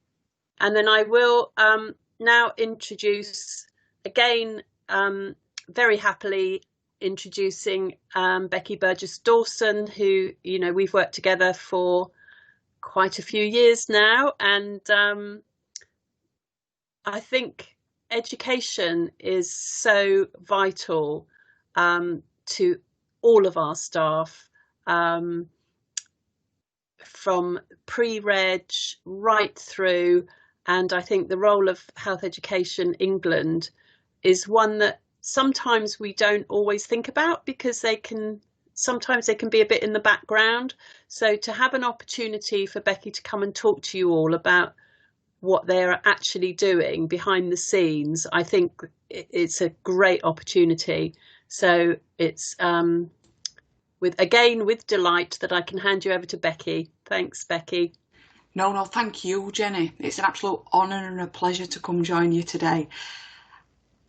And then I will now introduce again, very happily introducing Becky Burgess Dawson, who, you know, we've worked together for quite a few years now, and I think education is so vital to all of our staff from pre-reg right through. And I think the role of Health Education England is one that sometimes we don't always think about, because sometimes they can be a bit in the background. So to have an opportunity for Becky to come and talk to you all about what they're actually doing behind the scenes, I think it's a great opportunity. So it's with delight that I can hand you over to Becky. Thanks, Becky. No, thank you, Jenny. It's an absolute honour and a pleasure to come join you today.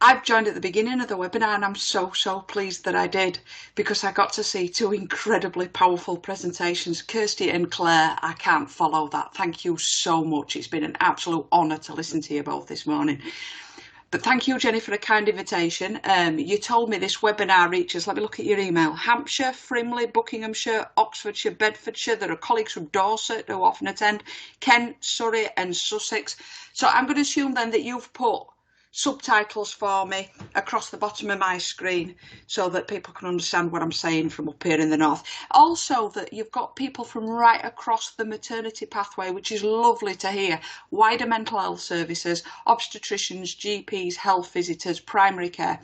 I've joined at the beginning of the webinar, and I'm so pleased that I did, because I got to see two incredibly powerful presentations. Kirsty and Claire, I can't follow that. Thank you so much. It's been an absolute honour to listen to you both this morning. But thank you, Jenny, for a kind invitation. You told me this webinar reaches, let me look at your email, Hampshire, Frimley, Buckinghamshire, Oxfordshire, Bedfordshire. There are colleagues from Dorset who often attend, Kent, Surrey and Sussex. So I'm going to assume then that you've put subtitles for me across the bottom of my screen so that people can understand what I'm saying from up here in the north. Also that you've got people from right across the maternity pathway, which is lovely to hear. Wider mental health services, obstetricians, GPs, health visitors, primary care,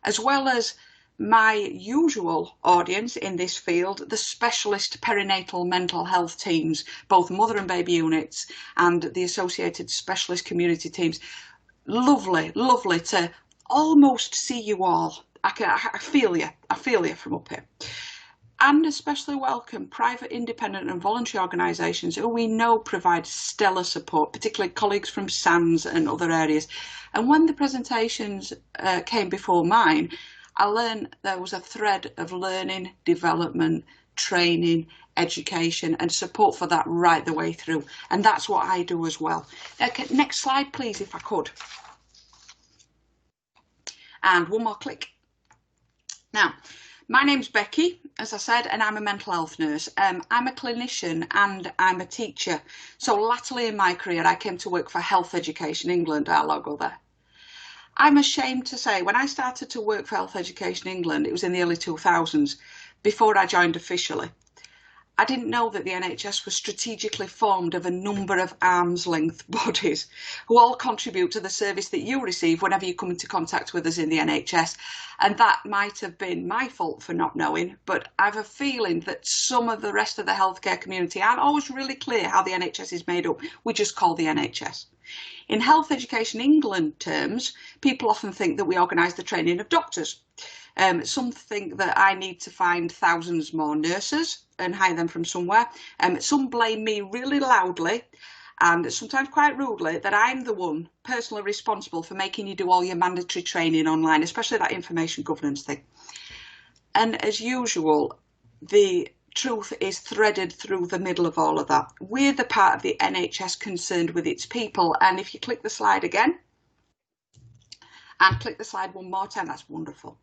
as well as my usual audience in this field, the specialist perinatal mental health teams, both mother and baby units and the associated specialist community teams. Lovely to almost see you all. I feel you from up here. And especially welcome private, independent and voluntary organisations who we know provide stellar support, particularly colleagues from SANS and other areas. And when the presentations came before mine, I learned there was a thread of learning, development, training, education and support for that right the way through. And that's what I do as well. Next slide, please, if I could. And one more click. Now, my name's Becky, as I said, and I'm a mental health nurse. I'm a clinician and I'm a teacher. So latterly in my career, I came to work for Health Education England, our logo there. I'm ashamed to say, when I started to work for Health Education England, it was in the early 2000s, before I joined officially. I didn't know that the NHS was strategically formed of a number of arm's length bodies who all contribute to the service that you receive whenever you come into contact with us in the NHS. And that might have been my fault for not knowing, but I have a feeling that some of the rest of the healthcare community aren't always really clear how the NHS is made up. We just call the NHS. In Health Education England terms, people often think that we organise the training of doctors. Some think that I need to find thousands more nurses and hire them from somewhere. Some blame me really loudly and sometimes quite rudely that I'm the one personally responsible for making you do all your mandatory training online, especially that information governance thing. And as usual, the truth is threaded through the middle of all of that. We're the part of the NHS concerned with its people. And if you click the slide again and click the slide one more time, that's wonderful.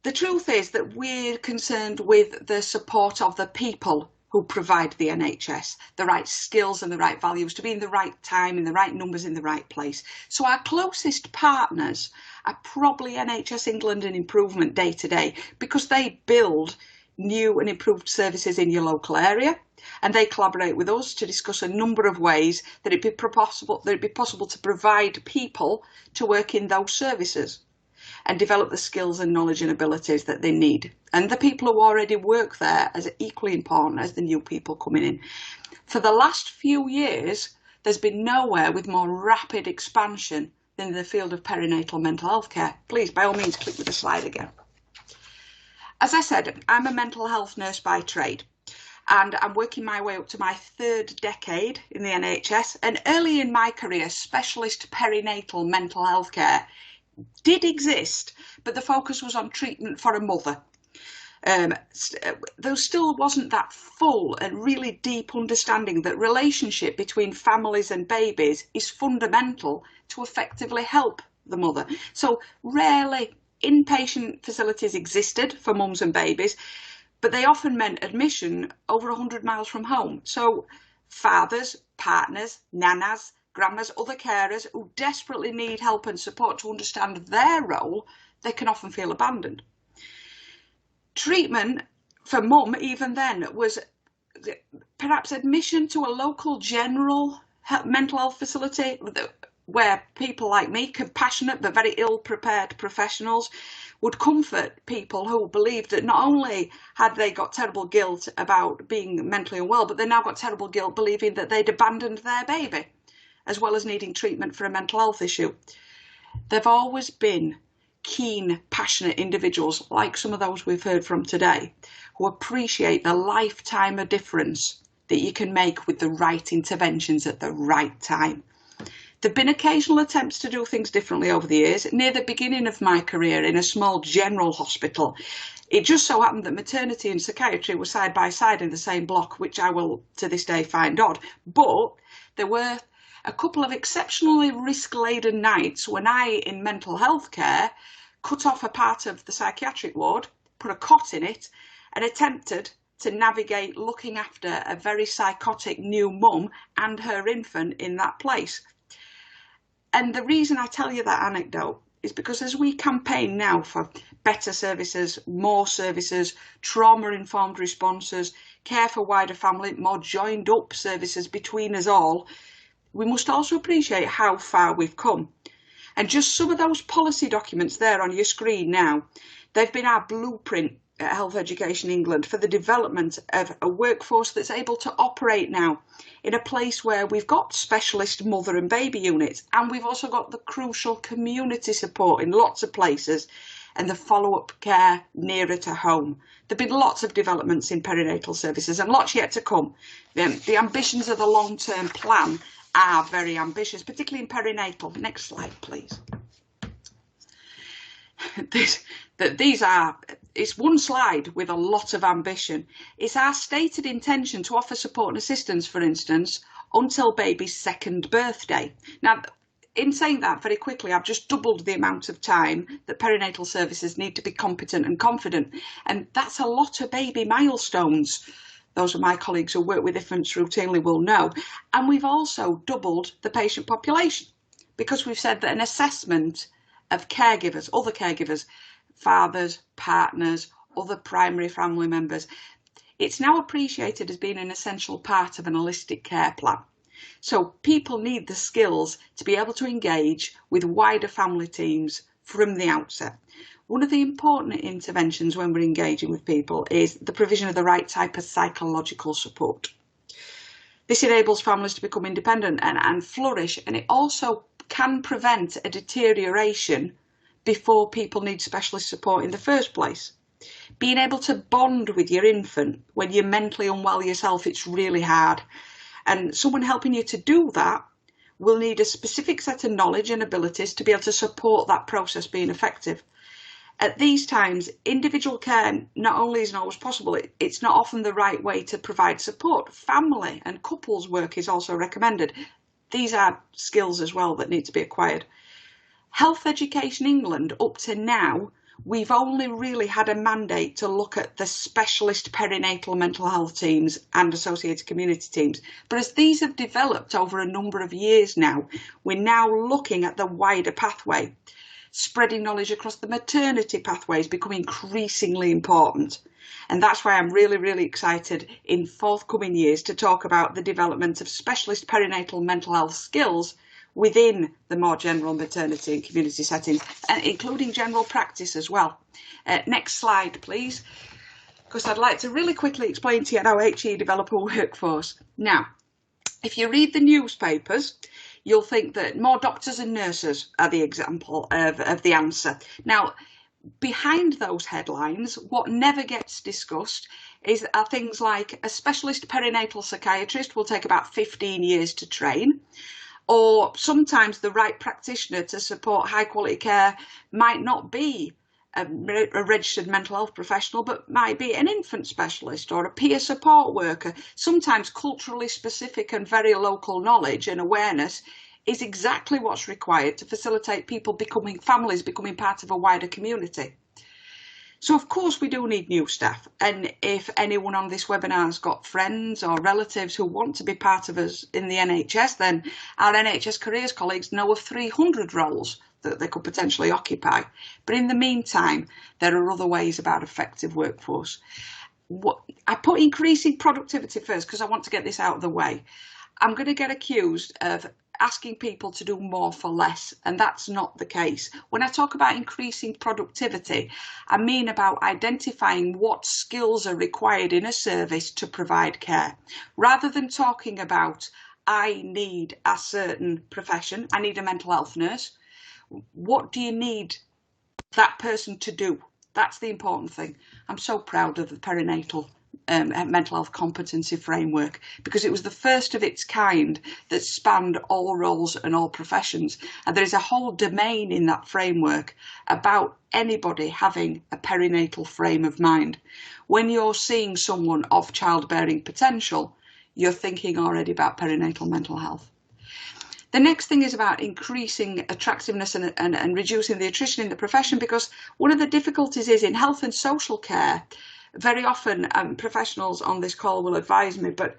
The truth is that we're concerned with the support of the people who provide the NHS, the right skills and the right values to be in the right time, in the right numbers, in the right place. So our closest partners are probably NHS England and Improvement day to day, because they build new and improved services in your local area, and they collaborate with us to discuss a number of ways that it'd be possible to provide people to work in those services and develop the skills and knowledge and abilities that they need. And the people who already work there is equally important as the new people coming in. For the last few years, there's been nowhere with more rapid expansion than the field of perinatal mental health care. Please, by all means, click with the slide again. As I said, I'm a mental health nurse by trade, and I'm working my way up to my third decade in the NHS. And early in my career, specialist perinatal mental health care did exist, but the focus was on treatment for a mother. There still wasn't that full and really deep understanding that relationship between families and babies is fundamental to effectively help the mother. So rarely inpatient facilities existed for mums and babies, but they often meant admission over 100 miles from home. So fathers, partners, nanas, grandmas, other carers who desperately need help and support to understand their role, they can often feel abandoned. Treatment for mum, even then, was perhaps admission to a local general mental health facility where people like me, compassionate but very ill-prepared professionals, would comfort people who believed that not only had they got terrible guilt about being mentally unwell, but they now got terrible guilt believing that they'd abandoned their baby, as well as needing treatment for a mental health issue. They've always been keen, passionate individuals, like some of those we've heard from today, who appreciate the lifetime of difference that you can make with the right interventions at the right time. There have been occasional attempts to do things differently over the years. Near the beginning of my career in a small general hospital, it just so happened that maternity and psychiatry were side by side in the same block, which I will to this day find odd. But there were a couple of exceptionally risk-laden nights when I, in mental health care, cut off a part of the psychiatric ward, put a cot in it, and attempted to navigate looking after a very psychotic new mum and her infant in that place. And the reason I tell you that anecdote is because as we campaign now for better services, more services, trauma-informed responses, care for wider family, more joined-up services between us all, we must also appreciate how far we've come. And just some of those policy documents there on your screen now, they've been our blueprint at Health Education England for the development of a workforce that's able to operate now in a place where we've got specialist mother and baby units, and we've also got the crucial community support in lots of places and the follow-up care nearer to home. There have been lots of developments in perinatal services and lots yet to come. The ambitions of the long-term plan are very ambitious, particularly in perinatal. Next slide, please. It's one slide with a lot of ambition. It's our stated intention to offer support and assistance, for instance, until baby's second birthday. Now, in saying that very quickly, I've just doubled the amount of time that perinatal services need to be competent and confident. And that's a lot of baby milestones. Those of my colleagues who work with infants routinely will know. And we've also doubled the patient population because we've said that an assessment of caregivers, other caregivers, fathers, partners, other primary family members, it's now appreciated as being an essential part of an holistic care plan. So people need the skills to be able to engage with wider family teams from the outset. One of the important interventions when we're engaging with people is the provision of the right type of psychological support. This enables families to become independent and flourish, and it also can prevent a deterioration before people need specialist support in the first place. Being able to bond with your infant when you're mentally unwell yourself, it's really hard. And someone helping you to do that will need a specific set of knowledge and abilities to be able to support that process being effective. At these times, individual care not only isn't always possible, it's not often the right way to provide support. Family and couples work is also recommended. These are skills as well that need to be acquired. Health Education England, up to now, we've only really had a mandate to look at the specialist perinatal mental health teams and associated community teams. But as these have developed over a number of years now, we're now looking at the wider pathway. Spreading knowledge across the maternity pathway is becoming increasingly important. And that's why I'm really, really excited in forthcoming years to talk about the development of specialist perinatal mental health skills within the more general maternity and community settings, and including general practice as well. Next slide, please, because I'd like to really quickly explain to you how HE develop a workforce. Now, if you read the newspapers, you'll think that more doctors and nurses are the example of the answer. Now, behind those headlines, what never gets discussed are things like a specialist perinatal psychiatrist will take about 15 years to train, or sometimes the right practitioner to support high quality care might not be a registered mental health professional, but might be an infant specialist or a peer support worker. Sometimes culturally specific and very local knowledge and awareness is exactly what's required to facilitate people becoming families, becoming part of a wider community. So of course we do need new staff, and if anyone on this webinar has got friends or relatives who want to be part of us in the NHS, then our NHS careers colleagues know of 300 roles that they could potentially occupy. But in the meantime, there are other ways about effective workforce. I put increasing productivity first because I want to get this out of the way. I'm going to get accused of asking people to do more for less, and that's not the case. When I talk about increasing productivity, I mean about identifying what skills are required in a service to provide care, rather than talking about I need a certain profession, I need a mental health nurse. What do you need that person to do? That's the important thing. I'm so proud of the perinatal mental health competency framework, because it was the first of its kind that spanned all roles and all professions. And there is a whole domain in that framework about anybody having a perinatal frame of mind. When you're seeing someone of childbearing potential, you're thinking already about perinatal mental health. The next thing is about increasing attractiveness and reducing the attrition in the profession, because one of the difficulties is in health and social care, very often professionals on this call will advise me, but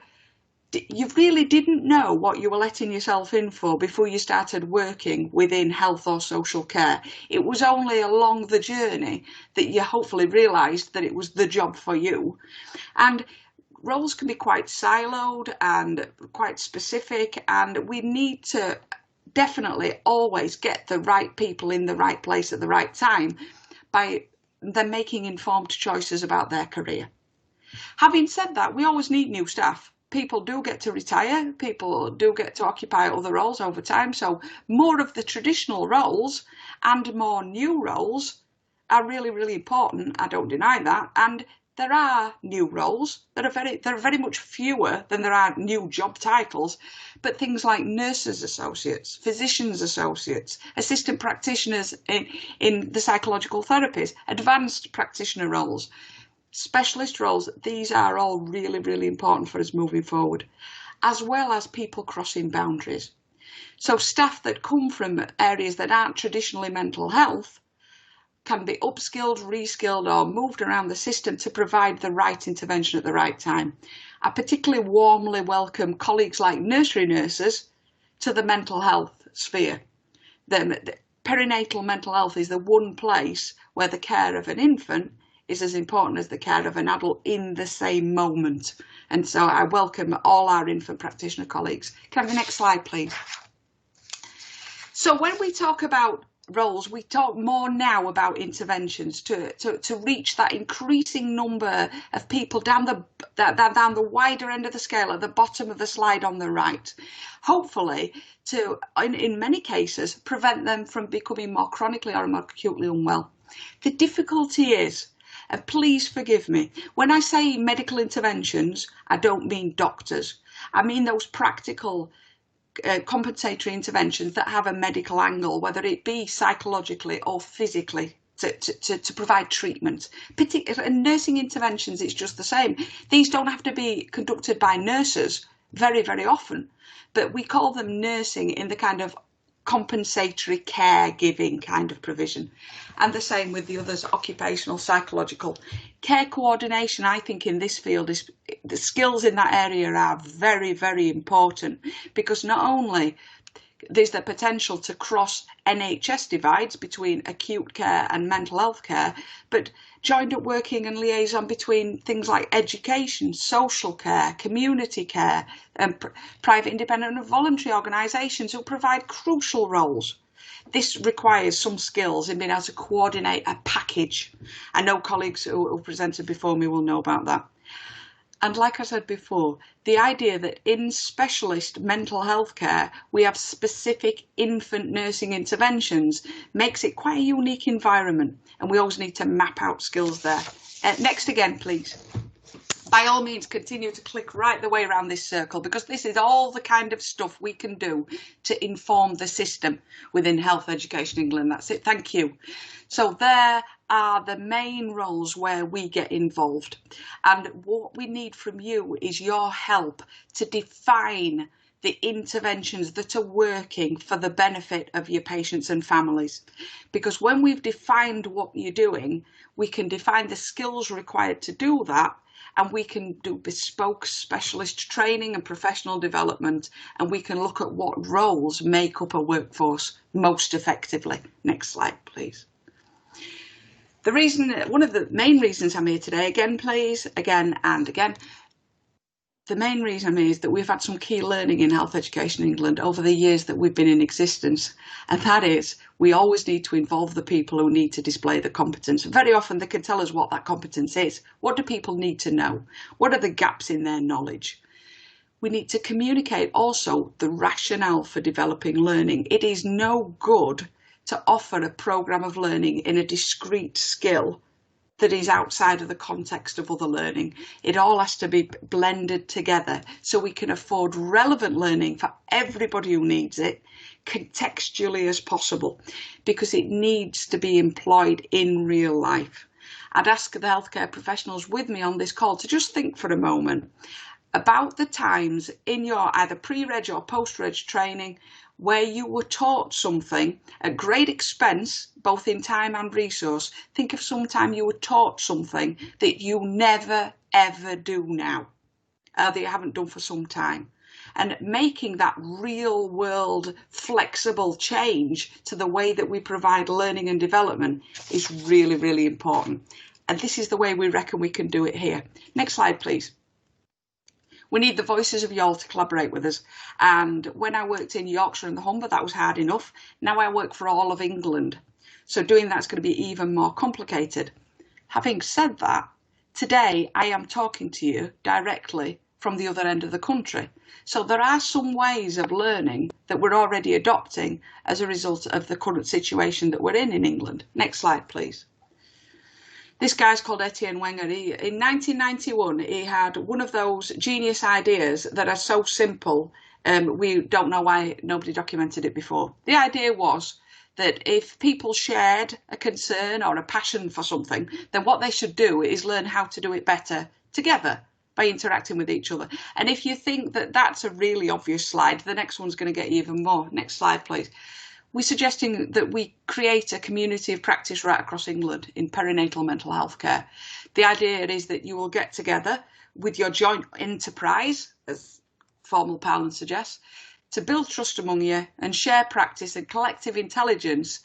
you really didn't know what you were letting yourself in for before you started working within health or social care. It was only along the journey that you hopefully realised that it was the job for you. And roles can be quite siloed and quite specific, and we need to definitely always get the right people in the right place at the right time by them making informed choices about their career. Having said that, we always need new staff. People do get to retire, people do get to occupy other roles over time, so more of the traditional roles and more new roles are really, really important. I don't deny that. And there are new roles that are very much fewer than there are new job titles, but things like nurses associates, physicians associates, assistant practitioners in the psychological therapies, advanced practitioner roles, specialist roles, these are all really, really important for us moving forward, as well as people crossing boundaries. So staff that come from areas that aren't traditionally mental health can be upskilled, reskilled, or moved around the system to provide the right intervention at the right time. I particularly warmly welcome colleagues like nursery nurses to the mental health sphere. The perinatal mental health is the one place where the care of an infant is as important as the care of an adult in the same moment. And so I welcome all our infant practitioner colleagues. Can I have the next slide, please? So when we talk about roles, we talk more now about interventions to reach that increasing number of people down the wider end of the scale at the bottom of the slide on the right. Hopefully to, in many cases, prevent them from becoming more chronically or more acutely unwell. The difficulty is, and please forgive me, when I say medical interventions, I don't mean doctors. I mean those practical compensatory interventions that have a medical angle, whether it be psychologically or physically, to provide treatment. And nursing interventions, it's just the same. These don't have to be conducted by nurses very, very often, but we call them nursing in the kind of compensatory caregiving kind of provision. And the same with the others, occupational, psychological. Care coordination, I think in this field, is the skills in that area are very, very important, because not only there's the potential to cross NHS divides between acute care and mental health care, but joined up working and liaison between things like education, social care, community care, and private, independent and voluntary organisations who provide crucial roles. This requires some skills in being able to coordinate a package. I know colleagues who presented before me will know about that. And like I said before, the idea that in specialist mental health care we have specific infant nursing interventions makes it quite a unique environment, and we always need to map out skills there. Next again, please. By all means, continue to click right the way around this circle, because this is all the kind of stuff we can do to inform the system within Health Education England. That's it. Thank you. So there are the main roles where we get involved. And what we need from you is your help to define the interventions that are working for the benefit of your patients and families. Because when we've defined what you're doing, we can define the skills required to do that, and we can do bespoke specialist training and professional development, and we can look at what roles make up a workforce most effectively. Next slide, please. One of the main reasons I'm here today, again please, again and again, the main reason I'm here is that we've had some key learning in health education in England over the years that we've been in existence. And that is, we always need to involve the people who need to display the competence. Very often they can tell us what that competence is. What do people need to know? What are the gaps in their knowledge? We need to communicate also the rationale for developing learning. It is no good to offer a programme of learning in a discrete skill that is outside of the context of other learning. It all has to be blended together so we can afford relevant learning for everybody who needs it, contextually as possible, because it needs to be employed in real life. I'd ask the healthcare professionals with me on this call to just think for a moment about the times in your either pre-reg or post-reg training where you were taught something at great expense, both in time and resource. Think of some time you were taught something that you never, ever do now, that you haven't done for some time. And making that real world flexible change to the way that we provide learning and development is really, really important. And this is the way we reckon we can do it here. Next slide, please. We need the voices of you all to collaborate with us. And when I worked in Yorkshire and the Humber, that was hard enough. Now I work for all of England. So doing that's going to be even more complicated. Having said that, today I am talking to you directly from the other end of the country. So there are some ways of learning that we're already adopting as a result of the current situation that we're in England. Next slide, please. This guy's called Etienne Wenger. In 1991, he had one of those genius ideas that are so simple, we don't know why nobody documented it before. The idea was that if people shared a concern or a passion for something, then what they should do is learn how to do it better together by interacting with each other. And if you think that that's a really obvious slide, the next one's going to get you even more. Next slide, please. We're suggesting that we create a community of practice right across England in perinatal mental health care. The idea is that you will get together with your joint enterprise, as formal parlance suggests, to build trust among you and share practice and collective intelligence.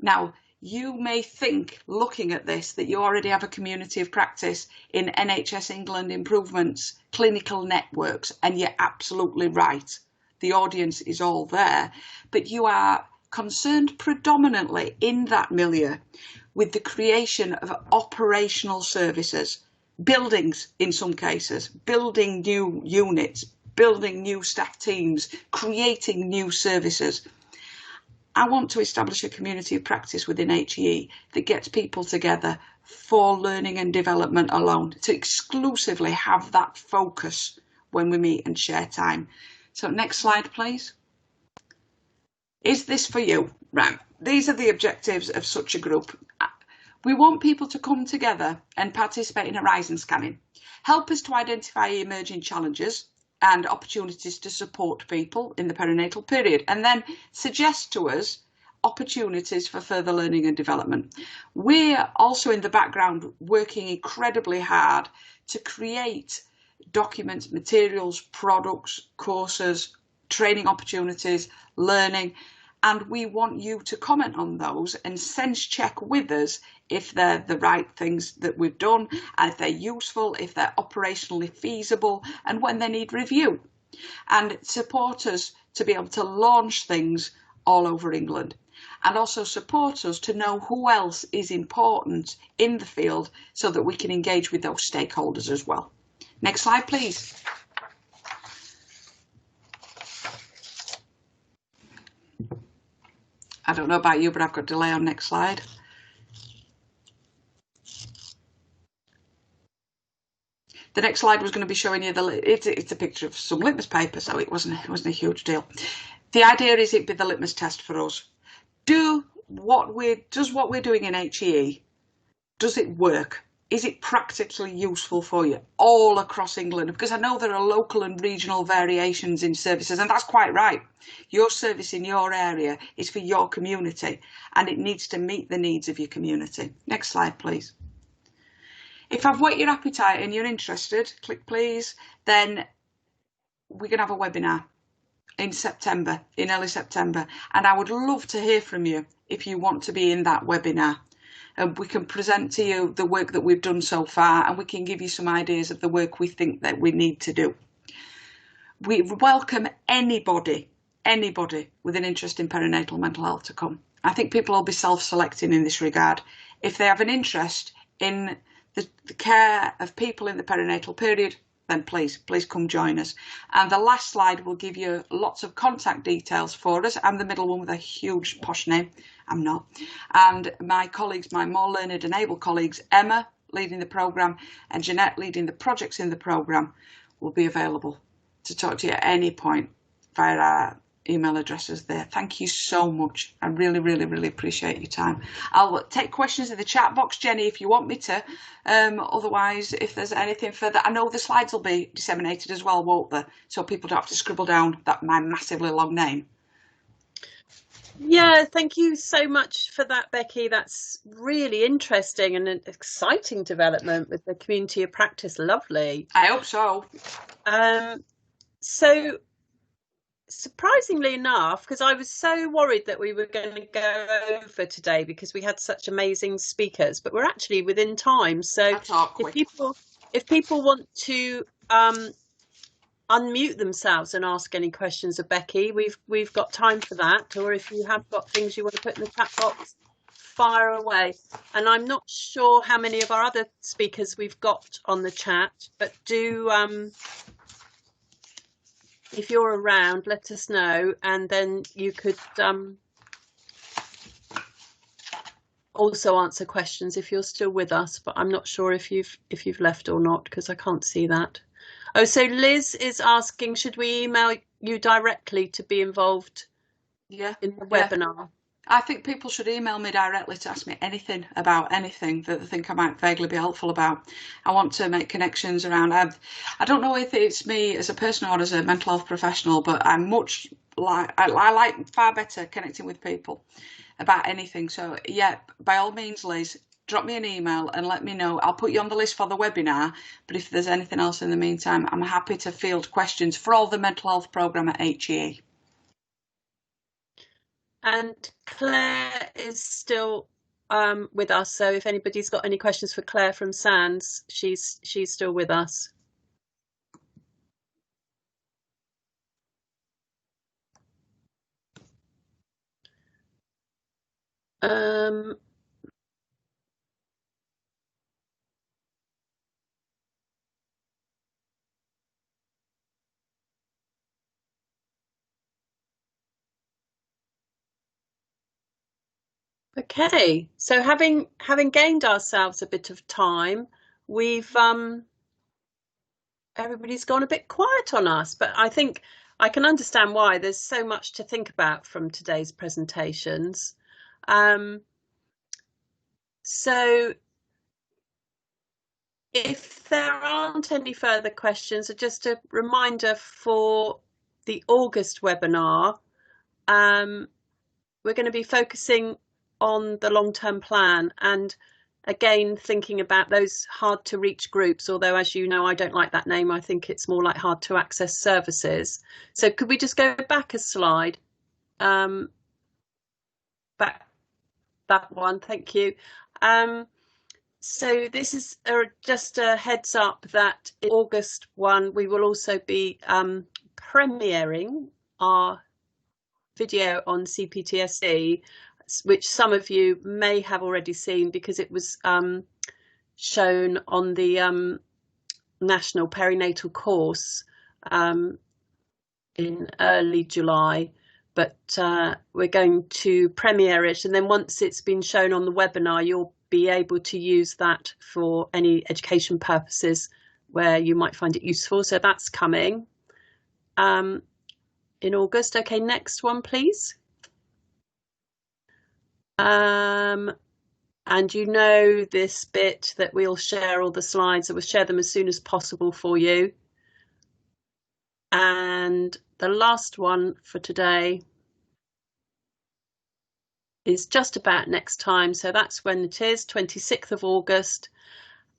Now, you may think, looking at this, that you already have a community of practice in NHS England improvements, clinical networks, and you're absolutely right. The audience is all there, but you are concerned predominantly in that milieu with the creation of operational services, buildings in some cases, building new units, building new staff teams, creating new services. I want to establish a community of practice within HEE that gets people together for learning and development alone, to exclusively have that focus when we meet and share time. So next slide, please. Is this for you? Right. These are the objectives of such a group. We want people to come together and participate in horizon scanning. Help us to identify emerging challenges and opportunities to support people in the perinatal period, and then suggest to us opportunities for further learning and development. We're also in the background working incredibly hard to create documents, materials, products, courses, training opportunities, learning, and we want you to comment on those and sense check with us if they're the right things that we've done, and if they're useful, if they're operationally feasible, and when they need review. And support us to be able to launch things all over England, and also support us to know who else is important in the field so that we can engage with those stakeholders as well. Next slide, please. I don't know about you, but I've got delay on next slide. The next slide was going to be showing you it's a picture of some litmus paper, so it wasn't a huge deal. The idea is it be the litmus test for us. Does what we're doing in HEE, does it work? Is it practically useful for you all across England? Because I know there are local and regional variations in services, and that's quite right. Your service in your area is for your community, and it needs to meet the needs of your community. Next slide, please. If I've whet your appetite and you're interested, click please, then we're going to have a webinar in September, in early September, and I would love to hear from you if you want to be in that webinar. and we can present to you the work that we've done so far, and we can give you some ideas of the work we think that we need to do. We welcome anybody with an interest in perinatal mental health to come. I think people will be self-selecting in this regard. If they have an interest in the care of people in the perinatal period, then please come join us. And the last slide will give you lots of contact details for us. I'm the middle one with a huge posh name. I'm not. And my colleagues, my more learned and able colleagues, Emma leading the programme and Jeanette leading the projects in the programme, will be available to talk to you at any point via our email addresses there. Thank you so much. I really appreciate your time. I'll take questions in the chat box, Jenny, if you want me to. Otherwise, if there's anything further, I know the slides will be disseminated as well, won't they? So people don't have to scribble down my massively long name. Yeah, thank you so much for that, Becky. That's really interesting and an exciting development with the community of practice. Lovely. I hope so. So surprisingly enough, because I was so worried that we were going to go over today because we had such amazing speakers, but we're actually within time. So if people want to unmute themselves and ask any questions of Becky, we've got time for that. Or if you have got things you want to put in the chat box, fire away. And I'm not sure how many of our other speakers we've got on the chat, but do if you're around, let us know, and then you could also answer questions if you're still with us. But I'm not sure if you've left or not, because I can't see that. Oh, so Liz is asking, should we email you directly to be involved in the webinar? I think people should email me directly to ask me anything about anything that they think I might vaguely be helpful about. I want to make connections around. I don't know if it's me as a person or as a mental health professional, but I like far better connecting with people about anything. So yeah, by all means, Liz, drop me an email and let me know. I'll put you on the list for the webinar, but if there's anything else in the meantime, I'm happy to field questions for all the mental health programme at HEE. And Claire is still with us, so if anybody's got any questions for Claire from SANS, she's still with us. Okay, so having gained ourselves a bit of time, we've everybody's gone a bit quiet on us, but I think I can understand why. There's so much to think about from today's presentations. So if there aren't any further questions, just a reminder for the August webinar, we're going to be focusing on the long-term plan and again thinking about those hard to reach groups, although as you know I don't like that name. I think it's more like hard to access services. So could we just go back a slide, back that one, thank you. So this is just a heads up that in August 1 we will also be premiering our video on CPTSD, which some of you may have already seen because it was shown on the national perinatal course in early July, but we're going to premiere it, and then once it's been shown on the webinar you'll be able to use that for any education purposes where you might find it useful. So that's coming in August. Okay, next one please. And you know this bit that we'll share all the slides, so we'll share them as soon as possible for you. And the last one for today is just about next time, so that's when it is, 26th of August.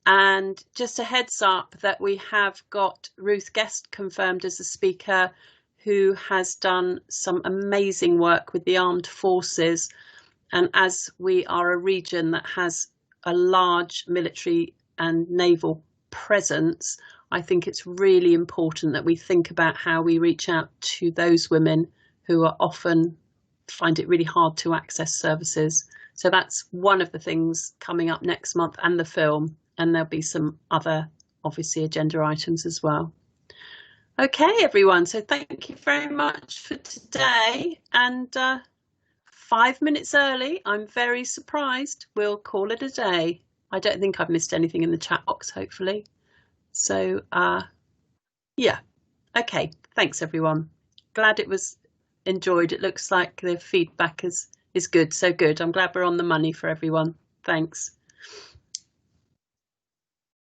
And just a heads up that we have got Ruth Guest confirmed as a speaker, who has done some amazing work with the armed forces And as we are a region that has a large military and naval presence, I think it's really important that we think about how we reach out to those women who are often find it really hard to access services. So that's one of the things coming up next month, and the film, and there'll be some other, obviously, agenda items as well. Okay, everyone, so thank you very much for today, and 5 minutes early. I'm very surprised. We'll call it a day. I don't think I've missed anything in the chat box, hopefully. So, yeah. Okay, thanks, everyone. Glad it was enjoyed. It looks like the feedback is good, so good. I'm glad we're on the money for everyone. Thanks.